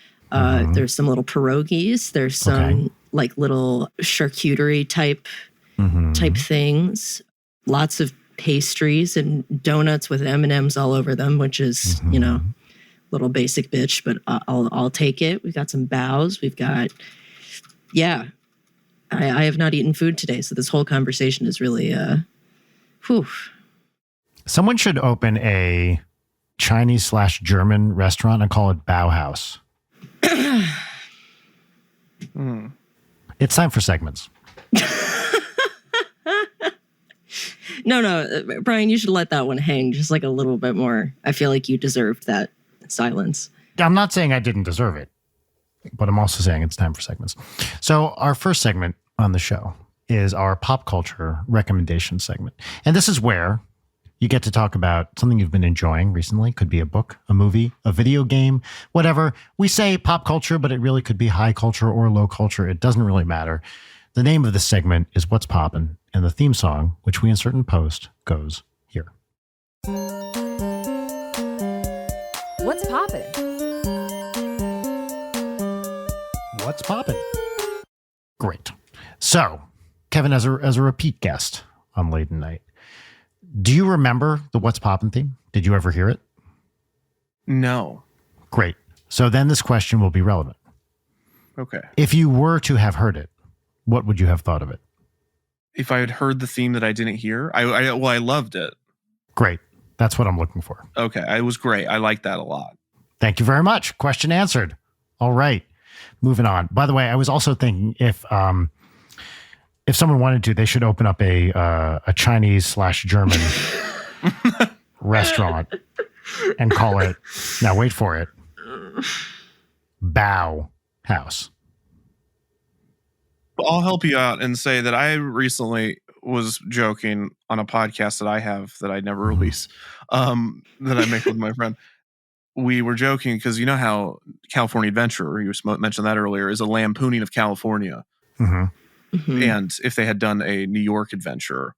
There's some little pierogies. There's some like little charcuterie type things. Lots of pastries and donuts with M&Ms all over them, which is, little basic bitch, but I'll take it. We've got some bows. We've got, I have not eaten food today, so this whole conversation is really, Someone should open a Chinese/German restaurant and call it Bauhaus. It's time for segments. No, Brian, you should let that one hang just like a little bit more. I feel like you deserved that silence. I'm not saying I didn't deserve it, but I'm also saying it's time for segments. So our first segment on the show is our pop culture recommendation segment. And this is where you get to talk about something you've been enjoying recently. Could be a book, a movie, a video game, whatever. We say pop culture, but it really could be high culture or low culture. It doesn't really matter. The name of this segment is What's Poppin', and the theme song, which we insert in post, goes here. What's poppin'? What's poppin'? Great. So, Kevin, as a repeat guest on Late Night, do you remember the What's Poppin' theme? Did you ever hear it? No. Great. So then this question will be relevant. Okay. If you were to have heard it, what would you have thought of it? If I had heard the theme that I didn't hear, I loved it. Great. That's what I'm looking for. Okay, it was great. I like that a lot. Thank you very much. Question answered. All right. Moving on. By the way, I was also thinking if someone wanted to, they should open up a Chinese/German restaurant and call it, now wait for it, Bao House. I'll help you out and say that I recently was joking on a podcast that I have that I never release, that I make with my friend. We were joking because you know how California Adventure, you mentioned that earlier, is a lampooning of California. Mm-hmm. Mhm. And if they had done a New York Adventure,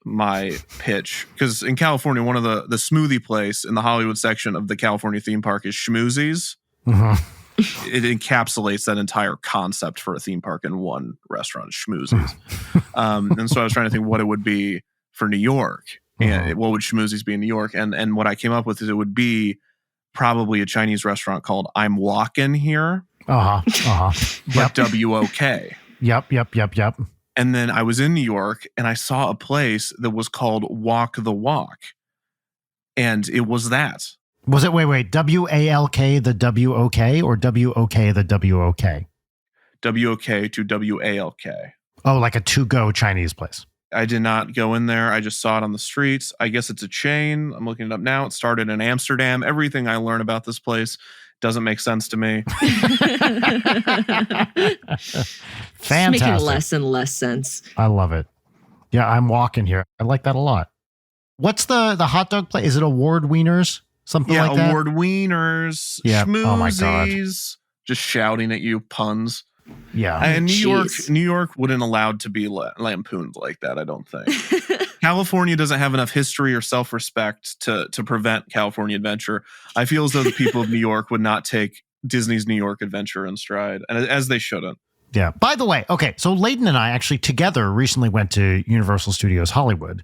my pitch, because in California, one of the smoothie place in the Hollywood section of the California theme park is Schmoozies. Mm-hmm. It encapsulates that entire concept for a theme park in one restaurant, Schmoozies. And so I was trying to think what it would be for New York, and what would Schmoozies be in New York, and what I came up with is it would be probably a Chinese restaurant called I'm Walkin' Here, but WOK. Yep. And then I was in New York and I saw a place that was called Walk the Walk, and it was that. Was it, wait, WALK the WOK or WOK the WOK? WOK to WALK. Oh, like a to-go Chinese place. I did not go in there. I just saw it on the streets. I guess it's a chain. I'm looking it up now. It started in Amsterdam. Everything I learn about this place doesn't make sense to me. Fantastic. It's making less and less sense. I love it. Yeah, I'm walking here. I like that a lot. What's the hot dog place? Is it Award Wieners? Something like that? Award Wieners, Yeah. Schmoozies, Oh my God. just shouting at you puns. Yeah. And Jeez. New York wouldn't allowed to be lampooned like that, I don't think. California doesn't have enough history or self-respect to prevent California Adventure. I feel as though the people of New York would not take Disney's New York Adventure in stride, and as they shouldn't. Yeah. By the way, okay, so Leighton and I actually together recently went to Universal Studios Hollywood,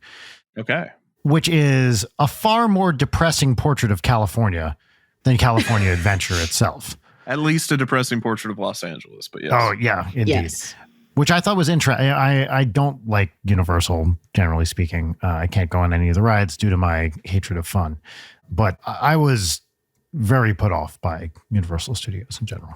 Okay. which is a far more depressing portrait of California than California Adventure itself. At least a depressing portrait of Los Angeles, but yes. Oh, yeah, indeed. Yes. Which I thought was interesting. I don't like Universal, generally speaking. I can't go on any of the rides due to my hatred of fun. But I was very put off by Universal Studios in general.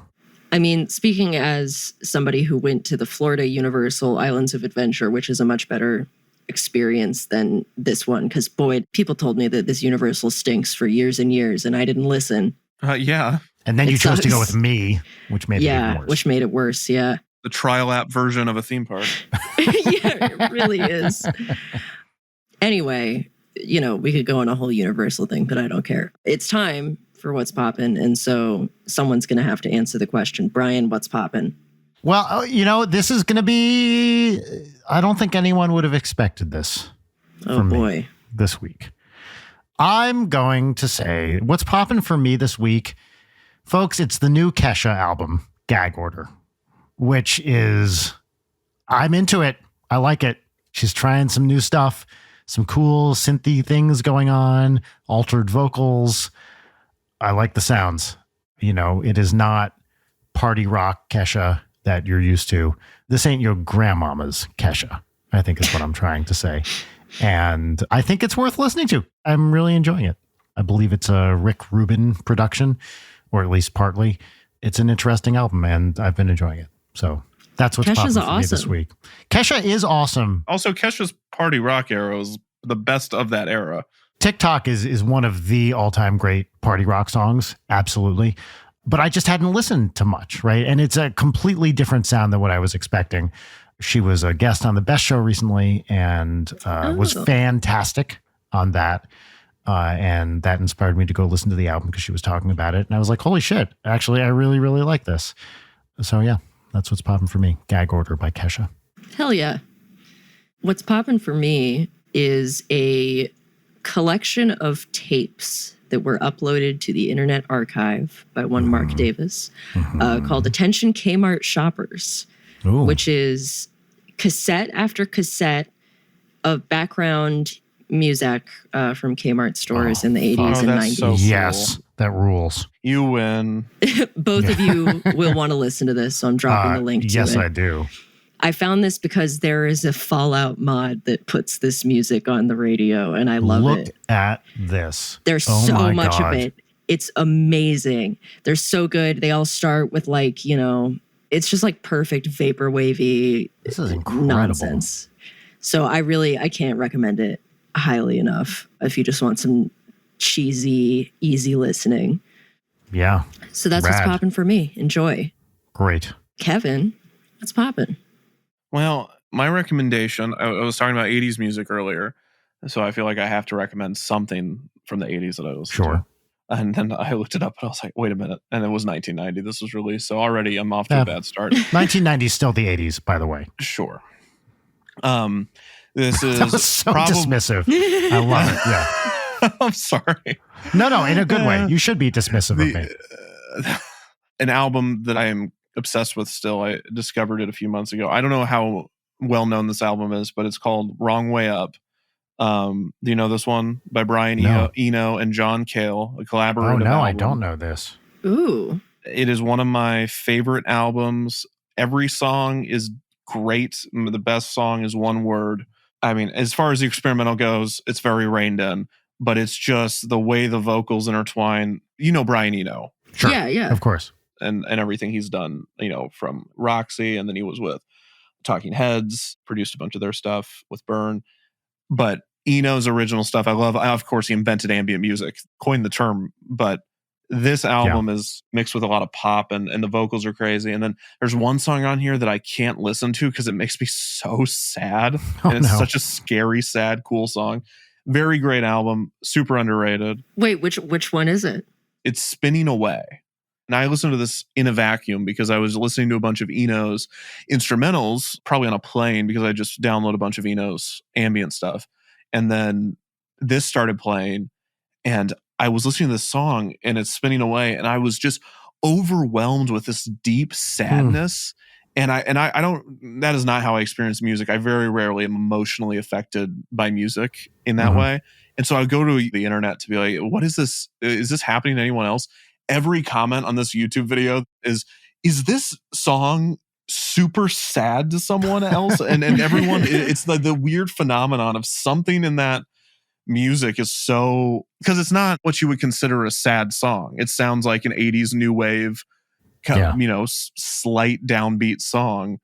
I mean, speaking as somebody who went to the Florida Universal Islands of Adventure, which is a much better experience than this one, because boy, people told me that this Universal stinks for years and years, and I didn't listen. Yeah. And then you It chose to go sucks. with me, which made it even worse. Which made it worse. Yeah. The trial app version of a theme park. Yeah, it really is. Anyway, we could go on a whole Universal thing, but I don't care. It's time for What's Poppin', and so someone's going to have to answer the question. Brian, what's poppin'? Well, this is going to be, I don't think anyone would have expected this Oh, from me boy. this week. I'm going to say what's popping for me this week, folks, it's the new Kesha album, Gag Order, which is, I'm into it. I like it. She's trying some new stuff, some cool synthy things going on, altered vocals. I like the sounds. It is not party rock Kesha that you're used to. This ain't your grandmama's Kesha, I think is what I'm trying to say. And I think it's worth listening to. I'm really enjoying it. I believe it's a Rick Rubin production, or at least partly. It's an interesting album, and I've been enjoying it. So that's what's Kesha's popping for me this awesome. week. Kesha is awesome. Also, Kesha's party rock era is the best of that era. TikTok is one of the all-time great party rock songs, absolutely. But I just hadn't listened to much, right? And it's a completely different sound than what I was expecting. She was a guest on the Best Show recently and was fantastic on that. And that inspired me to go listen to the album because she was talking about it. And I was like, holy shit, actually, I really, really like this. So yeah, that's what's popping for me. Gag Order by Kesha. Hell yeah. What's poppin' for me is a collection of tapes that were uploaded to the Internet Archive by one Mark Davis called Attention Kmart Shoppers, Ooh. which is cassette after cassette of background music from Kmart stores in the 80s and that's 90s. so cool. Yes, that rules. You win. Both of you will want to listen to this, so I'm dropping the link to Yes, it. I do. I found this because there is a Fallout mod that puts this music on the radio, and I love Look it. at this. There's Oh so my much God. of it. It's amazing. They're so good. They all start with like, it's just like perfect vapor wavy This is incredible. nonsense. So I can't recommend it highly enough if you just want some cheesy, easy listening. Yeah. So that's Rad. what's popping for me. Enjoy. Great. Kevin, what's popping? Well, my recommendation, I was talking about 80s music earlier, so I feel like I have to recommend something from the 80s that I listened Sure. to. And then I looked it up and I was like, wait a minute. And it was 1990. This was released. So already I'm off to a bad start. 1990 is still the 80s, by the way. Sure. This That was is so dismissive. I love it. Yeah. I'm sorry. No, in a good way. You should be dismissive of me. An album that I am obsessed with still. I discovered it a few months ago. I don't know how well known this album is, but it's called Wrong Way Up. Do you know this one? By Brian Eno and John Cale, a collaborative album. I don't know this. Ooh. It is one of my favorite albums. Every song is great. The best song is one word. I mean, as far as the experimental goes, it's very reined in, but it's just the way the vocals intertwine. You know Brian Eno. Sure. Yeah. Of course. And everything he's done, from Roxy, and then he was with Talking Heads, produced a bunch of their stuff with Burn. But Eno's original stuff, I love. Of course, he invented ambient music, coined the term, but this album is mixed with a lot of pop, and the vocals are crazy. And then there's one song on here that I can't listen to because it makes me so sad. And it's such a scary, sad, cool song. Very great album, super underrated. Wait, which one is it? It's Spinning Away. And I listened to this in a vacuum because I was listening to a bunch of Eno's instrumentals, probably on a plane, because I just download a bunch of Eno's ambient stuff. And then this started playing, and I was listening to this song, and it's Spinning Away, and I was just overwhelmed with this deep sadness. And I don't, that is not how I experience music. I very rarely am emotionally affected by music in that way. And so I go to the internet to be like, what is this? Is this happening to anyone else? Every comment on this YouTube video is this song super sad to someone else? and everyone, it's the weird phenomenon of something in that music is so, because it's not what you would consider a sad song. It sounds like an 80s new wave, slight downbeat song,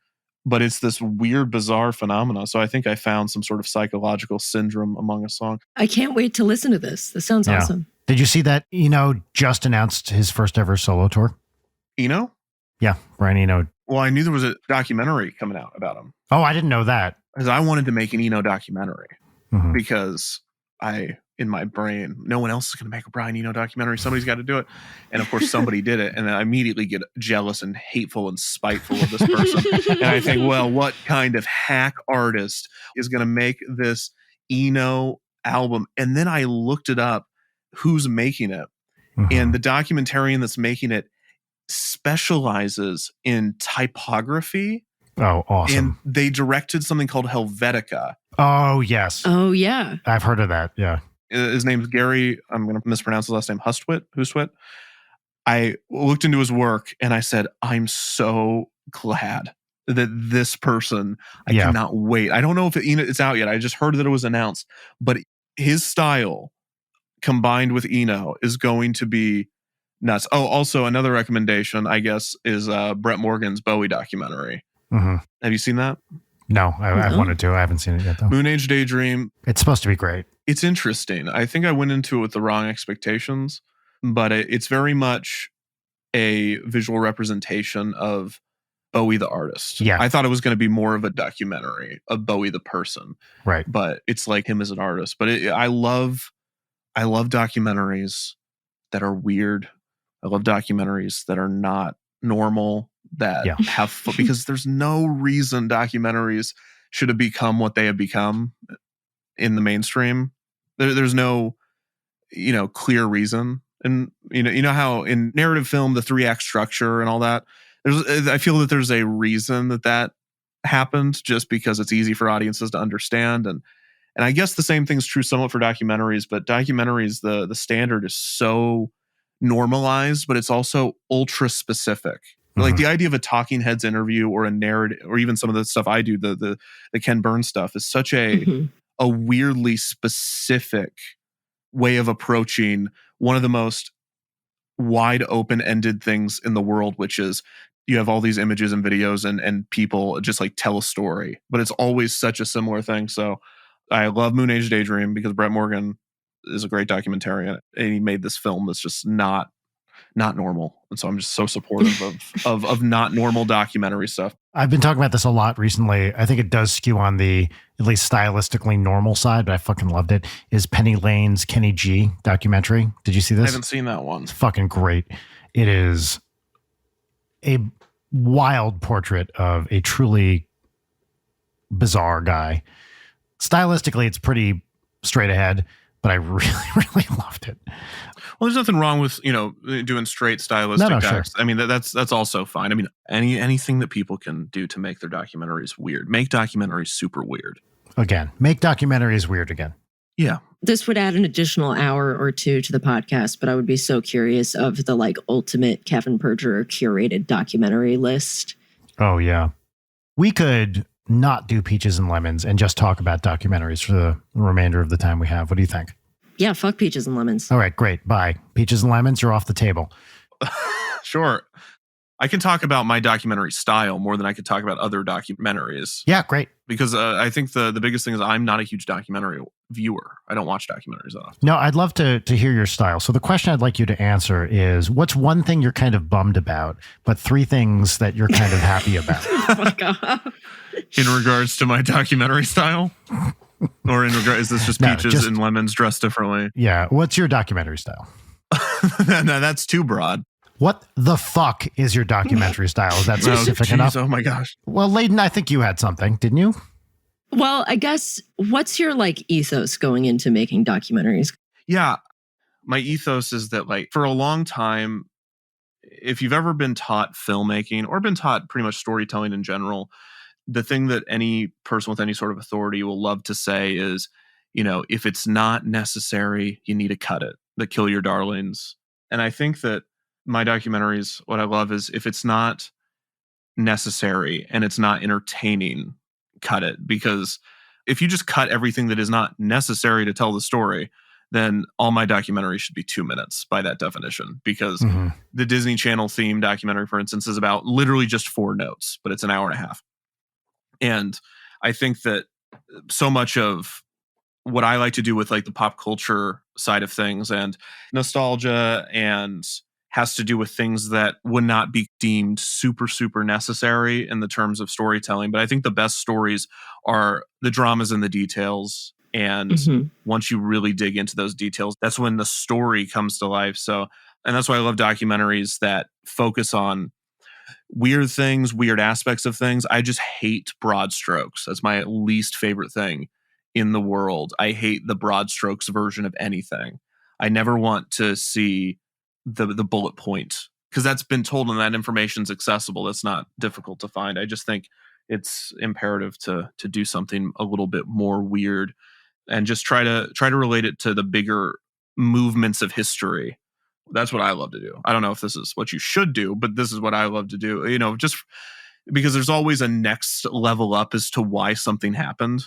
but it's this weird, bizarre phenomenon. So I think I found some sort of psychological syndrome among a song. I can't wait to listen to this. This sounds awesome. Did you see that Eno just announced his first ever solo tour? Eno? Yeah, Brian Eno. Well, I knew there was a documentary coming out about him. Oh, I didn't know that. Because I wanted to make an Eno documentary. Because in my brain, no one else is going to make a Brian Eno documentary. Somebody's got to do it. And of course, somebody did it. And then I immediately get jealous and hateful and spiteful of this person. And I think, well, what kind of hack artist is going to make this Eno album? And then I looked it up, who's making it. And the documentarian that's making it specializes in typography. Oh, awesome. And they directed something called Helvetica. Oh, yes. Oh, yeah. I've heard of that. Yeah. His name's Gary. I'm going to mispronounce his last name. Hustwit. I looked into his work and I said, I'm so glad that this person, I cannot wait. I don't know if it's out yet. I just heard that it was announced, but his style combined with Eno is going to be nuts. Oh, also another recommendation, I guess, is Brett Morgan's Bowie documentary. Have you seen that? No, I wanted to. I haven't seen it yet, though. Moon Age Daydream. It's supposed to be great. It's interesting. I think I went into it with the wrong expectations, but it's very much a visual representation of Bowie the artist. Yeah. I thought it was going to be more of a documentary of Bowie the person. Right. But it's like him as an artist. But I love documentaries that are weird. I love documentaries that are not normal, that have because there's no reason documentaries should have become what they have become in the mainstream. There's no, clear reason. And you know how in narrative film, the 3-act structure and all that, I feel that there's a reason that happened, just because it's easy for audiences to understand. And I guess the same thing's true somewhat for documentaries, but documentaries, the standard is so normalized, but it's also ultra specific. Like the idea of a talking heads interview or a narrative, or even some of the stuff I do, the Ken Burns stuff, is such a weirdly specific way of approaching one of the most wide open-ended things in the world, which is you have all these images and videos and people just like tell a story, but it's always such a similar thing. So I love Moon Age Daydream because Brett Morgan is a great documentarian, and he made this film that's just not normal. And so I'm just so supportive of not normal documentary stuff. I've been talking about this a lot recently. I think it does skew on the at least stylistically normal side, but I fucking loved it. Is Penny Lane's Kenny G documentary. Did you see this? I haven't seen that one. It's fucking great. It is a wild portrait of a truly bizarre guy. Stylistically, it's pretty straight ahead, but I really, really loved it. Well, there's nothing wrong with, doing straight stylistic text. Sure. I mean, that's also fine. I mean, anything that people can do to make their documentaries weird. Make documentaries super weird. Again, make documentaries weird again. Yeah. This would add an additional hour or two to the podcast, but I would be so curious of the ultimate Kevin Perjurer curated documentary list. Oh, yeah. We could not do Peaches and Lemons and just talk about documentaries for the remainder of the time we have. What do you think? Yeah, fuck Peaches and Lemons. All right, great. Bye. Peaches and Lemons, you're off the table. Sure. I can talk about my documentary style more than I could talk about other documentaries. Yeah, great. Because I think the biggest thing is I'm not a huge documentary viewer. I don't watch documentaries that often. No, I'd love to hear your style. So the question I'd like you to answer is, what's one thing you're kind of bummed about, but three things that you're kind of happy about? Fuck off. In regards to my documentary style? Or is this just Peaches and Lemons dressed differently? Yeah. What's your documentary style? No, that's too broad. What the fuck is your documentary style? Is that specific enough? Oh my gosh. Well, Layden, I think you had something, didn't you? Well, I guess, what's your ethos going into making documentaries? Yeah. My ethos is that for a long time, if you've ever been taught filmmaking or been taught pretty much storytelling in general, the thing that any person with any sort of authority will love to say is, if it's not necessary, you need to cut it. The kill your darlings. And I think that my documentaries, what I love is if it's not necessary and it's not entertaining, cut it. Because if you just cut everything that is not necessary to tell the story, then all my documentaries should be 2 minutes by that definition. Because the Disney Channel theme documentary, for instance, is about literally just 4 notes, but it's an hour and a half. And I think that so much of what I like to do with the pop culture side of things and nostalgia and has to do with things that would not be deemed super, super necessary in the terms of storytelling. But I think the best stories are the dramas and the details. And once you really dig into those details, that's when the story comes to life. So, and that's why I love documentaries that focus on weird things, weird aspects of things. I just hate broad strokes. That's my least favorite thing in the world. I hate the broad strokes version of anything. I never want to see the bullet point because that's been told and that information's accessible. That's not difficult to find. I just think it's imperative to do something a little bit more weird and just try to relate it to the bigger movements of history. That's what I love to do. I don't know if this is what you should do, but this is what I love to do. Just because there's always a next level up as to why something happened.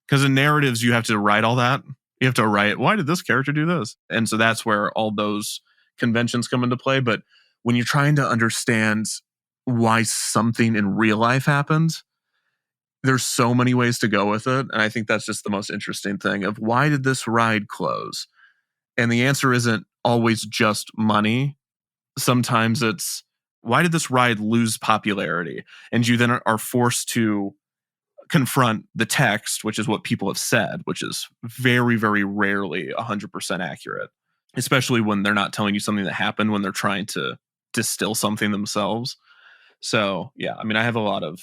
Because in narratives, you have to write all that. You have to write, why did this character do this? And so that's where all those conventions come into play. But when you're trying to understand why something in real life happened, there's so many ways to go with it. And I think that's just the most interesting thing of why did this ride close? And the answer isn't always just money. Sometimes it's why did this ride lose popularity? And you then are forced to confront the text, which is what people have said, which is very, very rarely 100% accurate, especially when they're not telling you something that happened, when they're trying to distill something themselves. So, yeah, I mean, I have a lot of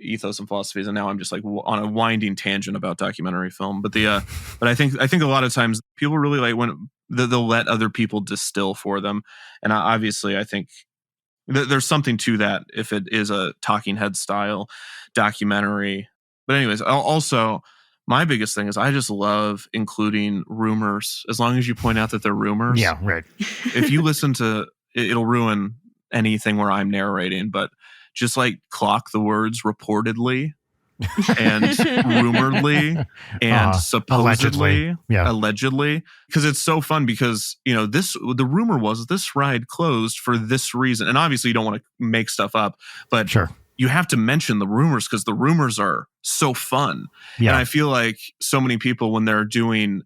ethos and philosophies, and now I'm just on a winding tangent about documentary film. But but I think a lot of times people really like when they'll let other people distill for them, and obviously I think there's something to that if it is a talking head style documentary. But anyways, also my biggest thing is I just love including rumors as long as you point out that they're rumors. Yeah, right. If you listen to it'll ruin anything where I'm narrating, but just like clock the words reportedly and rumoredly and supposedly, allegedly, because it's so fun because, the rumor was this ride closed for this reason. And obviously you don't want to make stuff up, but sure, you have to mention the rumors because the rumors are so fun. Yeah. And I feel like so many people, when they're doing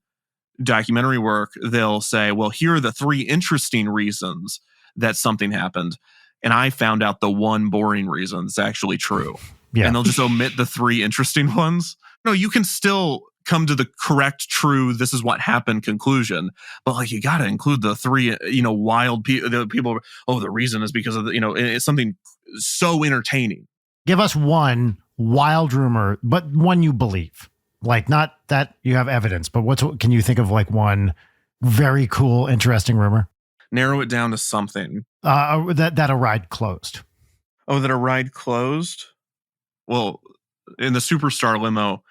documentary work, they'll say, well, here are the 3 interesting reasons that something happened. And I found out the one boring reason that's actually true. Yeah. And they'll just omit the 3 interesting ones. No, you can still come to the correct, true, this is what happened conclusion. But like, you got to include the 3, wild people. The people, the reason is because of it's something so entertaining. Give us one wild rumor, but one you believe. Like, not that you have evidence, but can you think of like one very cool, interesting rumor? Narrow it down to something. That a ride closed. Oh, that a ride closed? Well, in the Superstar Limo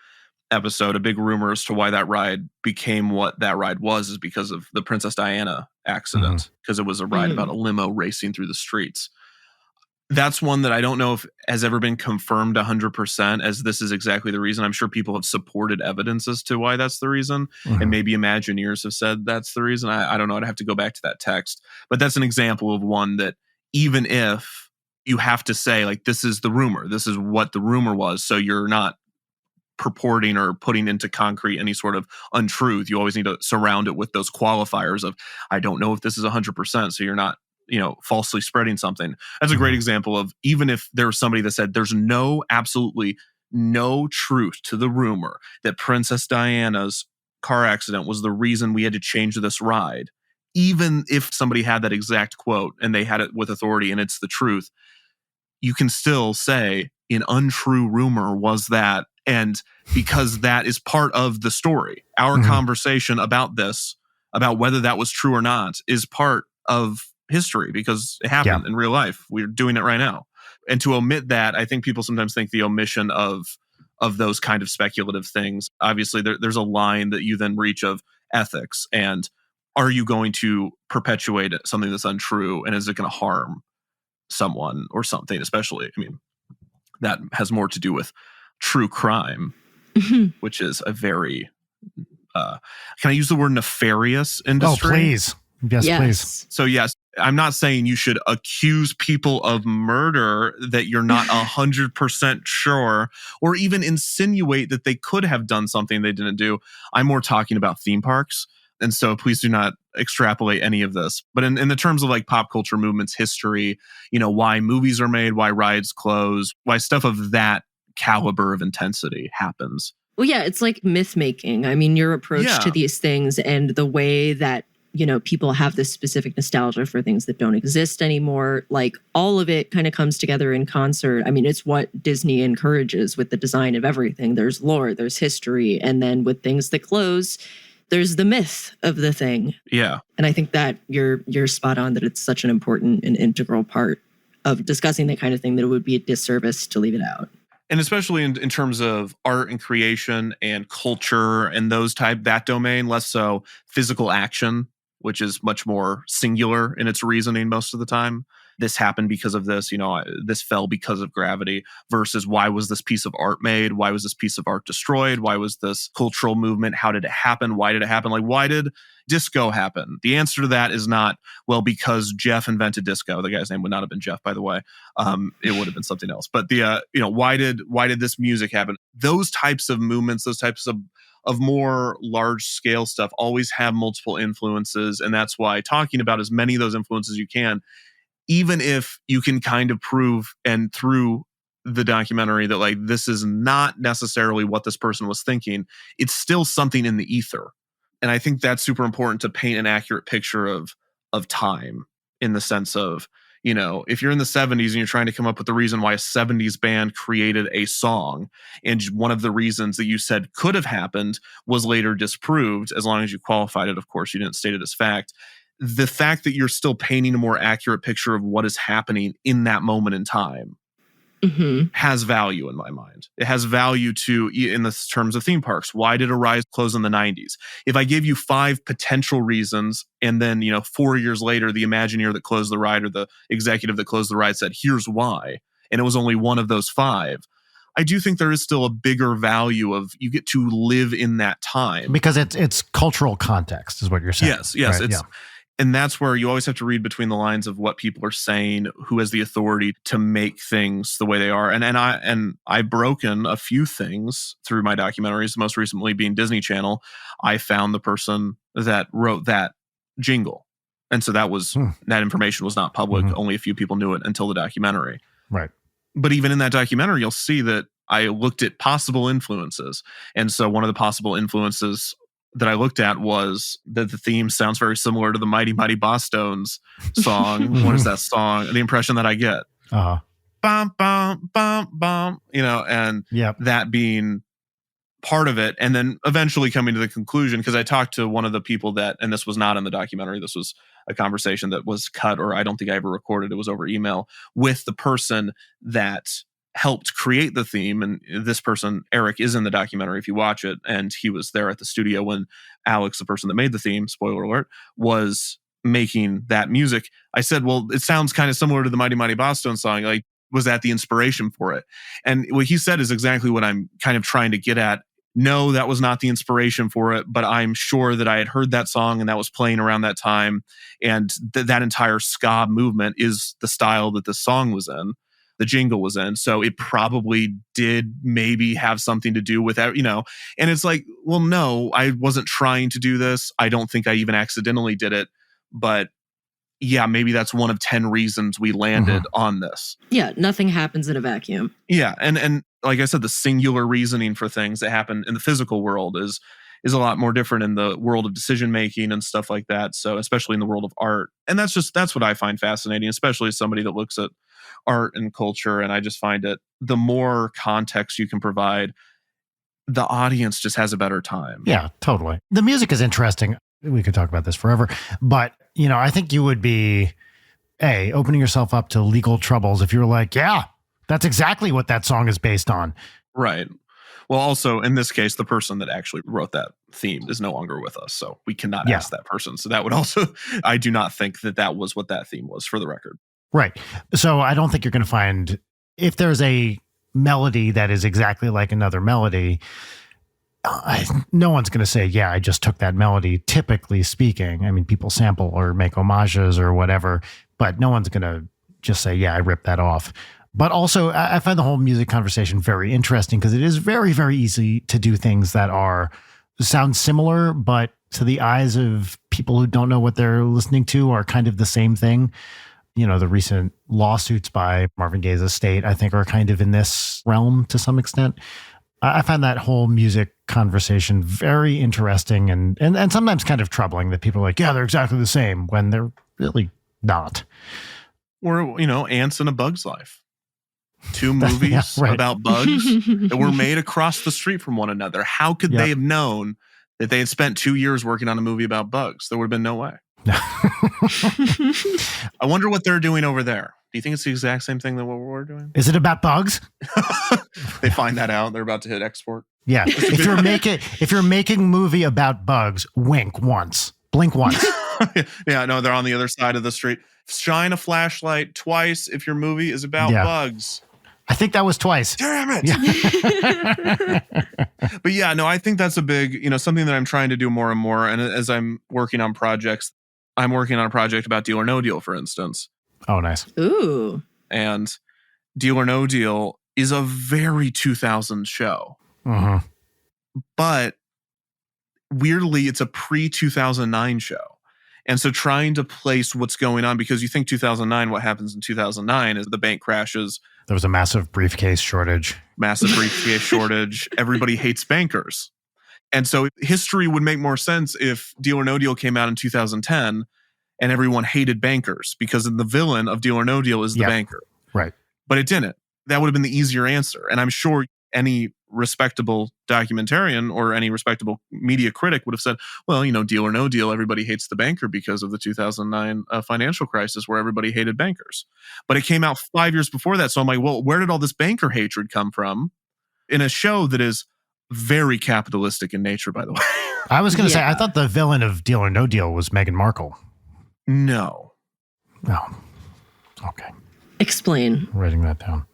episode, a big rumor as to why that ride became what that ride was is because of the Princess Diana accident, because it was a ride about a limo racing through the streets. That's one that I don't know if has ever been confirmed 100% as this is exactly the reason. I'm sure people have supported evidence as to why that's the reason. And maybe Imagineers have said that's the reason. I don't know. I'd have to go back to that text. But that's an example of one that even if you have to say, like, this is the rumor, this is what the rumor was, so you're not purporting or putting into concrete any sort of untruth. You always need to surround it with those qualifiers of, I don't know if this is 100%, so you're not falsely spreading something. That's a great example of, even if there was somebody that said there's absolutely no truth to the rumor that Princess Diana's car accident was the reason we had to change this ride, even if somebody had that exact quote and they had it with authority and it's the truth, you can still say an untrue rumor was that. And because that is part of the story, our conversation about this, about whether that was true or not, is part of history because it happened in real life. We're doing it right now. And to omit that, I think people sometimes think the omission of those kind of speculative things. Obviously, there's a line that you then reach of ethics. And are you going to perpetuate something that's untrue? And is it going to harm someone or something? Especially, that has more to do with true crime, which is a very, can I use the word nefarious industry? Oh, please. Yes, please. So yes, I'm not saying you should accuse people of murder that you're not 100% sure, or even insinuate that they could have done something they didn't do. I'm more talking about theme parks. And so please do not extrapolate any of this. But in the terms of like pop culture movements, history, why movies are made, why rides close, why stuff of that caliber of intensity happens. Well, yeah, it's like myth making. Your approach to these things and the way that people have this specific nostalgia for things that don't exist anymore. Like, all of it kind of comes together in concert. It's what Disney encourages with the design of everything. There's lore, there's history. And then with things that close, there's the myth of the thing. Yeah. And I think that you're spot on, that it's such an important and integral part of discussing that kind of thing that it would be a disservice to leave it out. And especially in terms of art and creation and culture and that domain, less so physical action, which is much more singular in its reasoning most of the time. This happened because of this, this fell because of gravity, versus why was this piece of art made? Why was this piece of art destroyed? Why was this cultural movement? How did it happen? Why did it happen? Like, why did disco happen? The answer to that is not, well, because Jeff invented disco. The guy's name would not have been Jeff, by the way. It would have been something else. But why did this music happen? Those types of movements, those types of more large scale stuff always have multiple influences. And that's why talking about as many of those influences as you can, even if you can kind of prove and through the documentary that like this is not necessarily what this person was thinking, it's still something in the ether. And I think that's super important to paint an accurate picture of time, in the sense of, if you're in the 70s and you're trying to come up with the reason why a 70s band created a song, and one of the reasons that you said could have happened was later disproved, as long as you qualified it, of course, you didn't state it as fact. The fact that you're still painting a more accurate picture of what is happening in that moment in time has value in my mind. It has value in the terms of theme parks. Why did Arise close in the 90s? If I gave you 5 potential reasons, and then 4 years later, the Imagineer that closed the ride or the executive that closed the ride said, here's why, and it was only one of those 5, I do think there is still a bigger value of you get to live in that time. Because it's cultural context is what you're saying. Yes. Right? And that's where you always have to read between the lines of what people are saying, who has the authority to make things the way they are. And I've broken a few things through my documentaries, most recently being Disney Channel. I found the person that wrote that jingle. And so that information was not public. Only a few people knew it until the documentary. Right. But even in that documentary, you'll see that I looked at possible influences. And so one of the possible influences that I looked at was that the theme sounds very similar to the Mighty Mighty Bosstones song. What is that song? The impression that I get. Bum, bum, bum, bum, and that being part of it. And then eventually coming to the conclusion, because I talked to one of the people and this was not in the documentary, this was a conversation that was cut, or I don't think I ever recorded, it was over email, with the person that helped create the theme. And this person, Eric, is in the documentary if you watch it. And he was there at the studio when Alex, the person that made the theme, spoiler alert, was making that music. I said, well, it sounds kind of similar to the Mighty Mighty Bosstones song. Like, was that the inspiration for it? And what he said is exactly what I'm kind of trying to get at. No, that was not the inspiration for it, but I'm sure that I had heard that song and that was playing around that time. And that entire ska movement is the style that the song was in. The jingle was in. So it probably did maybe have something to do with that, and it's like, well, no, I wasn't trying to do this. I don't think I even accidentally did it, but yeah, maybe that's one of 10 reasons we landed on this. Yeah. Nothing happens in a vacuum. Yeah. And like I said, the singular reasoning for things that happen in the physical world is a lot more different in the world of decision making and stuff like that. So especially in the world of art. And that's what I find fascinating, especially as somebody that looks at art and culture. And I just find it, the more context you can provide, the audience just has a better time. Yeah, totally. The music is interesting. We could talk about this forever, but I think you would be opening yourself up to legal troubles if you're like, yeah, that's exactly what that song is based on. Right. Well, also in this case, the person that actually wrote that theme is no longer with us. So we cannot ask that person. So that would also, I do not think that was what that theme was, for the record. Right. So I don't think you're going to find, if there's a melody that is exactly like another melody, no one's going to say, yeah, I just took that melody, typically speaking. I mean, people sample or make homages or whatever, but no one's going to just say, yeah, I ripped that off. But also, I find the whole music conversation very interesting because it is very, very easy to do things that sound similar, but to the eyes of people who don't know what they're listening to are kind of the same thing. The recent lawsuits by Marvin Gaye's estate, I think, are kind of in this realm to some extent. I find that whole music conversation very interesting and sometimes kind of troubling that people are like, yeah, they're exactly the same when they're really not. Or, Ants in a Bug's Life. 2 movies about bugs that were made across the street from one another. How could they have known that they had spent 2 years working on a movie about bugs? There would have been no way. I wonder what they're doing over there. Do you think it's the exact same thing that what we're doing? Is it about bugs? They find that out. They're about to hit export. Yeah. If you're making a movie about bugs, wink once, blink once. Yeah, no, they're on the other side of the street. Shine a flashlight twice if your movie is about bugs. I think that was twice. Damn it. Yeah. But yeah, no, I think that's a big, something that I'm trying to do more and more. And as I'm working on projects, I'm working on a project about Deal or No Deal, for instance. Oh, nice. Ooh. And Deal or No Deal is a very 2000 show. But weirdly, it's a pre-2009 show. And so trying to place what's going on, because you think 2009, what happens in 2009 is the bank crashes. There was a massive briefcase shortage. Everybody hates bankers. And so history would make more sense if Deal or No Deal came out in 2010 and everyone hated bankers, because the villain of Deal or No Deal is the banker. Right. But it didn't. That would have been the easier answer. And I'm sure any respectable documentarian or any respectable media critic would have said, well, Deal or No Deal, everybody hates the banker because of the 2009 financial crisis where everybody hated bankers. But it came out 5 years before that. So I'm like, well, where did all this banker hatred come from in a show that is very capitalistic in nature, by the way? I was going to say, I thought the villain of Deal or No Deal was Meghan Markle. No. Oh, okay. Explain. Writing that down.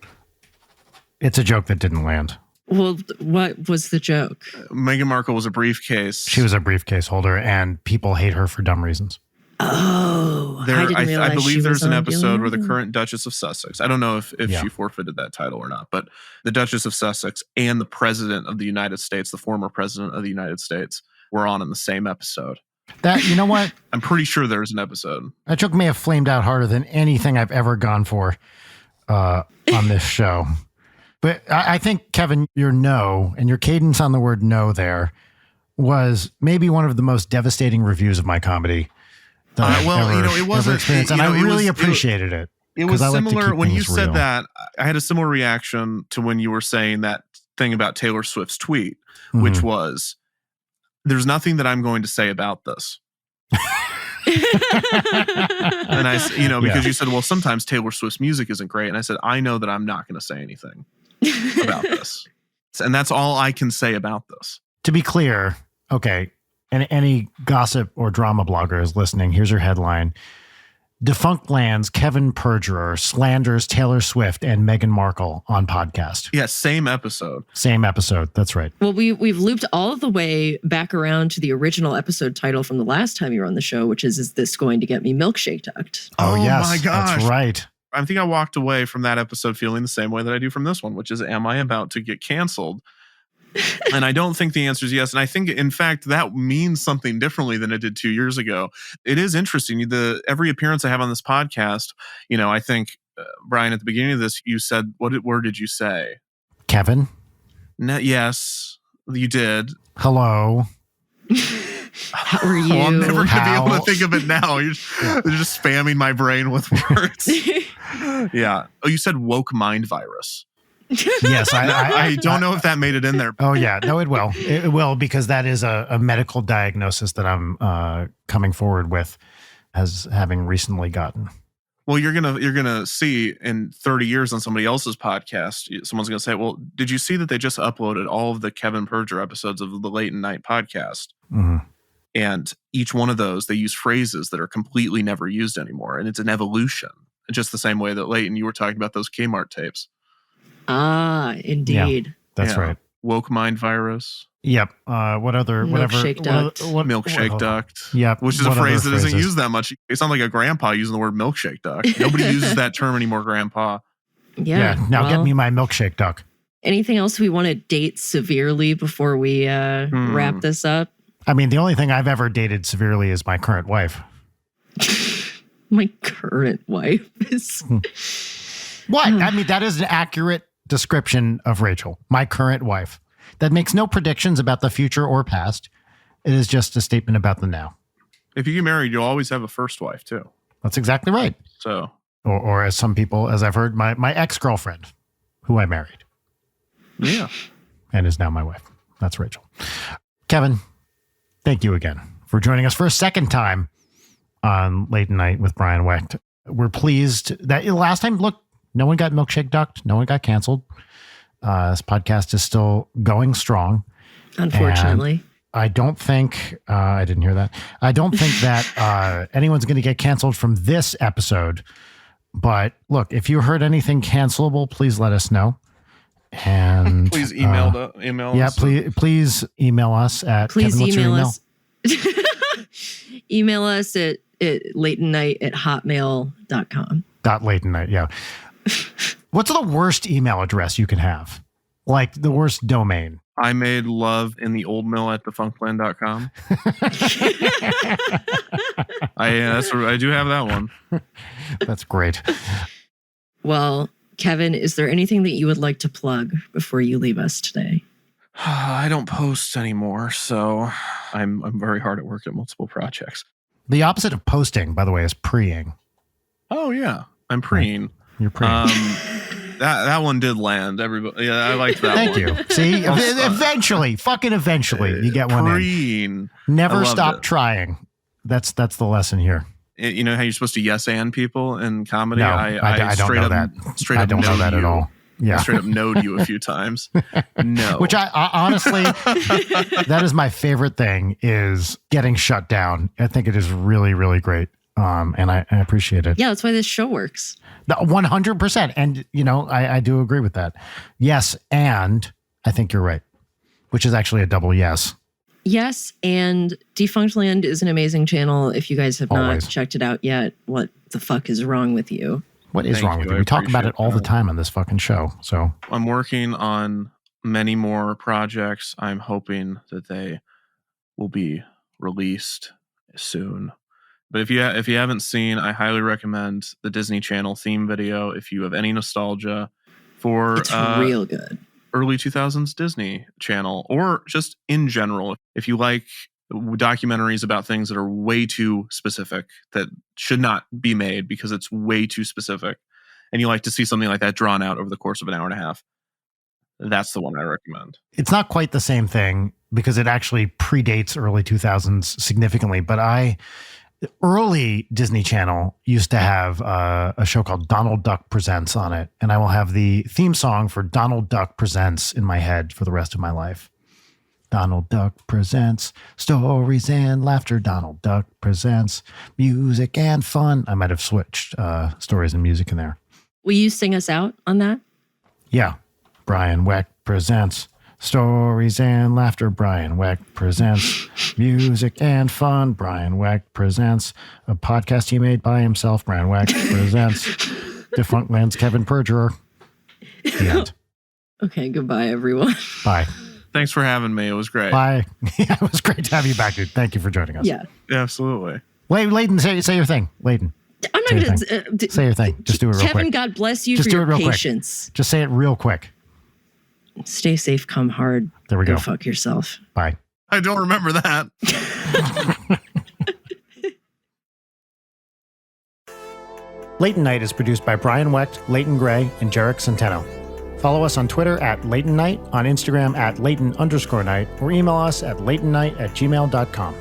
It's a joke that didn't land. Well, what was the joke? Meghan Markle was a briefcase. She was a briefcase holder, and people hate her for dumb reasons. Oh, I believe there's an episode where the current Duchess of Sussex, I don't know if she forfeited that title or not, but the Duchess of Sussex and the President of the United States, the former President of the United States, were on in the same episode. That, you know what? I'm pretty sure there's an episode. That joke may have flamed out harder than anything I've ever gone for on this show. But I think, Kevin, your no and your cadence on the word no there was maybe one of the most devastating reviews of my comedy. It wasn't, and I really appreciated it. It was similar when you said that. I had a similar reaction to when you were saying that thing about Taylor Swift's tweet, which was, there's nothing that I'm going to say about this. And because you said, well, sometimes Taylor Swift's music isn't great. And I said, I know that I'm not going to say anything about this. And that's all I can say about this. To be clear, okay, and any gossip or drama blogger is listening, here's your headline. Defunctland's Kevin Perjurer slanders Taylor Swift and Meghan Markle on podcast. Yeah, same episode. Same episode. That's right. Well, we've looped all of the way back around to the original episode title from the last time you were on the show, which is this going to get me milkshake ducked? Oh yes, my gosh. That's right. I think I walked away from that episode feeling the same way that I do from this one, which is, am I about to get canceled? And I don't think the answer is yes. And I think, in fact, that means something differently than it did 2 years ago. It is interesting. Every appearance I have on this podcast, I think, Brian, at the beginning of this, you said, what word did you say? Kevin? Yes, you did. Hello. How are you? Oh, I'm never going to be able to think of it now. You're just spamming my brain with words. Yeah. Oh, you said woke mind virus. Yes, I don't know if that made it in there. Oh yeah, no, it will. It will, because that is a medical diagnosis that I'm coming forward with as having recently gotten. Well, you're gonna see in 30 years on somebody else's podcast, someone's gonna say, "Well, did you see that they just uploaded all of the Kevin Perjurer episodes of the Late Night podcast?" Mm-hmm. And each one of those, they use phrases that are completely never used anymore, and it's an evolution. Just the same way that Leighton, you were talking about those Kmart tapes. Ah, indeed. Yeah, that's right. Woke mind virus. Yep. Whatever. Milkshake duct. Milkshake duct. Yep. Which is a phrase that isn't used that much. It sounds like a grandpa using the word milkshake duck. Nobody uses that term anymore, grandpa. Yeah. Now get me my milkshake duck. Anything else we want to date severely before we wrap this up? I mean, the only thing I've ever dated severely is my current wife. My current wife is... What? I mean, that is an accurate description of Rachel, my current wife. That makes no predictions about the future or past. It is just a statement about the now. If you get married, you'll always have a first wife too. That's exactly right. So, or as some people, as I've heard, my ex-girlfriend, who I married. Yeah. And is now my wife. That's Rachel. Kevin, thank you again for joining us for a second time on Late Night with Brian Wecht. We're pleased that last time, look, no one got milkshake ducked. No one got canceled. This podcast is still going strong. Unfortunately. And I don't think, I didn't hear that. I don't think that anyone's going to get canceled from this episode. But look, if you heard anything cancelable, please let us know. And please email us. Yeah, please email us at Please Kevin, email email? us. Email us at lateandnight@hotmail.com. .lateandnight, yeah. What's the worst email address you can have? Like the worst domain? I made love in the old mill at defunctland.com. I do have that one. That's great. Well, Kevin, is there anything that you would like to plug before you leave us today? I don't post anymore, so I'm very hard at work at multiple projects. The opposite of posting, by the way, is preing. Oh yeah, I'm preing. You're preing. That one did land. Everybody, yeah, I liked that Thank one. you. See, eventually, you get one in. Preen. Never stop trying. That's the lesson here. You know how you're supposed to yes and people in comedy? No, I don't know that. Straight I up don't know that at all. Yeah. I straight up knowed you a few times. No. Which I honestly, that is my favorite thing, is getting shut down. I think it is really, really great. And I appreciate it. Yeah, that's why this show works. 100%. And, I do agree with that. Yes. And I think you're right, which is actually a double yes. Yes. And Defunctland is an amazing channel. If you guys have Always. not checked it out yet, what the fuck is wrong with you? What is wrong with you? We talk about it all the time on this fucking show. So I'm working on many more projects. I'm hoping that they will be released soon. But if you haven't seen, I highly recommend the Disney Channel theme video. If you have any nostalgia for It's real good. early 2000s Disney Channel, or just in general, if you like documentaries about things that are way too specific, that should not be made because it's way too specific, and you like to see something like that drawn out over the course of an hour and a half, that's the one I recommend. It's not quite the same thing because it actually predates early 2000s significantly, but early Disney Channel used to have a show called Donald Duck Presents on it. And I will have the theme song for Donald Duck Presents in my head for the rest of my life. Donald Duck Presents stories and laughter. Donald Duck Presents music and fun. I might have switched stories and music in there. Will you sing us out on that? Yeah. Brian Weck Presents stories and laughter. Brian Weck presents music and fun. Brian Weck presents a podcast he made by himself. Brian Weck presents Defunctland's Kevin Perjurer. The end. Okay, goodbye, everyone. Bye. Thanks for having me. It was great. Bye. Yeah, it was great to have you back, dude. Thank you for joining us. Yeah. Absolutely. Wait, Layden, say your thing. Layden. I'm not going to say your thing. Just do it real quick. Kevin, God bless you Just for do your it real patience. Quick. Just say it real quick. Stay safe, come hard. There we go. Fuck yourself. Bye. I don't remember that. Late Night is produced by Brian Wecht, Leighton Gray, and Jarek Centeno. Follow us on Twitter at Leighton Night, on Instagram at Leighton_Night, or email us at leightonnight@gmail.com.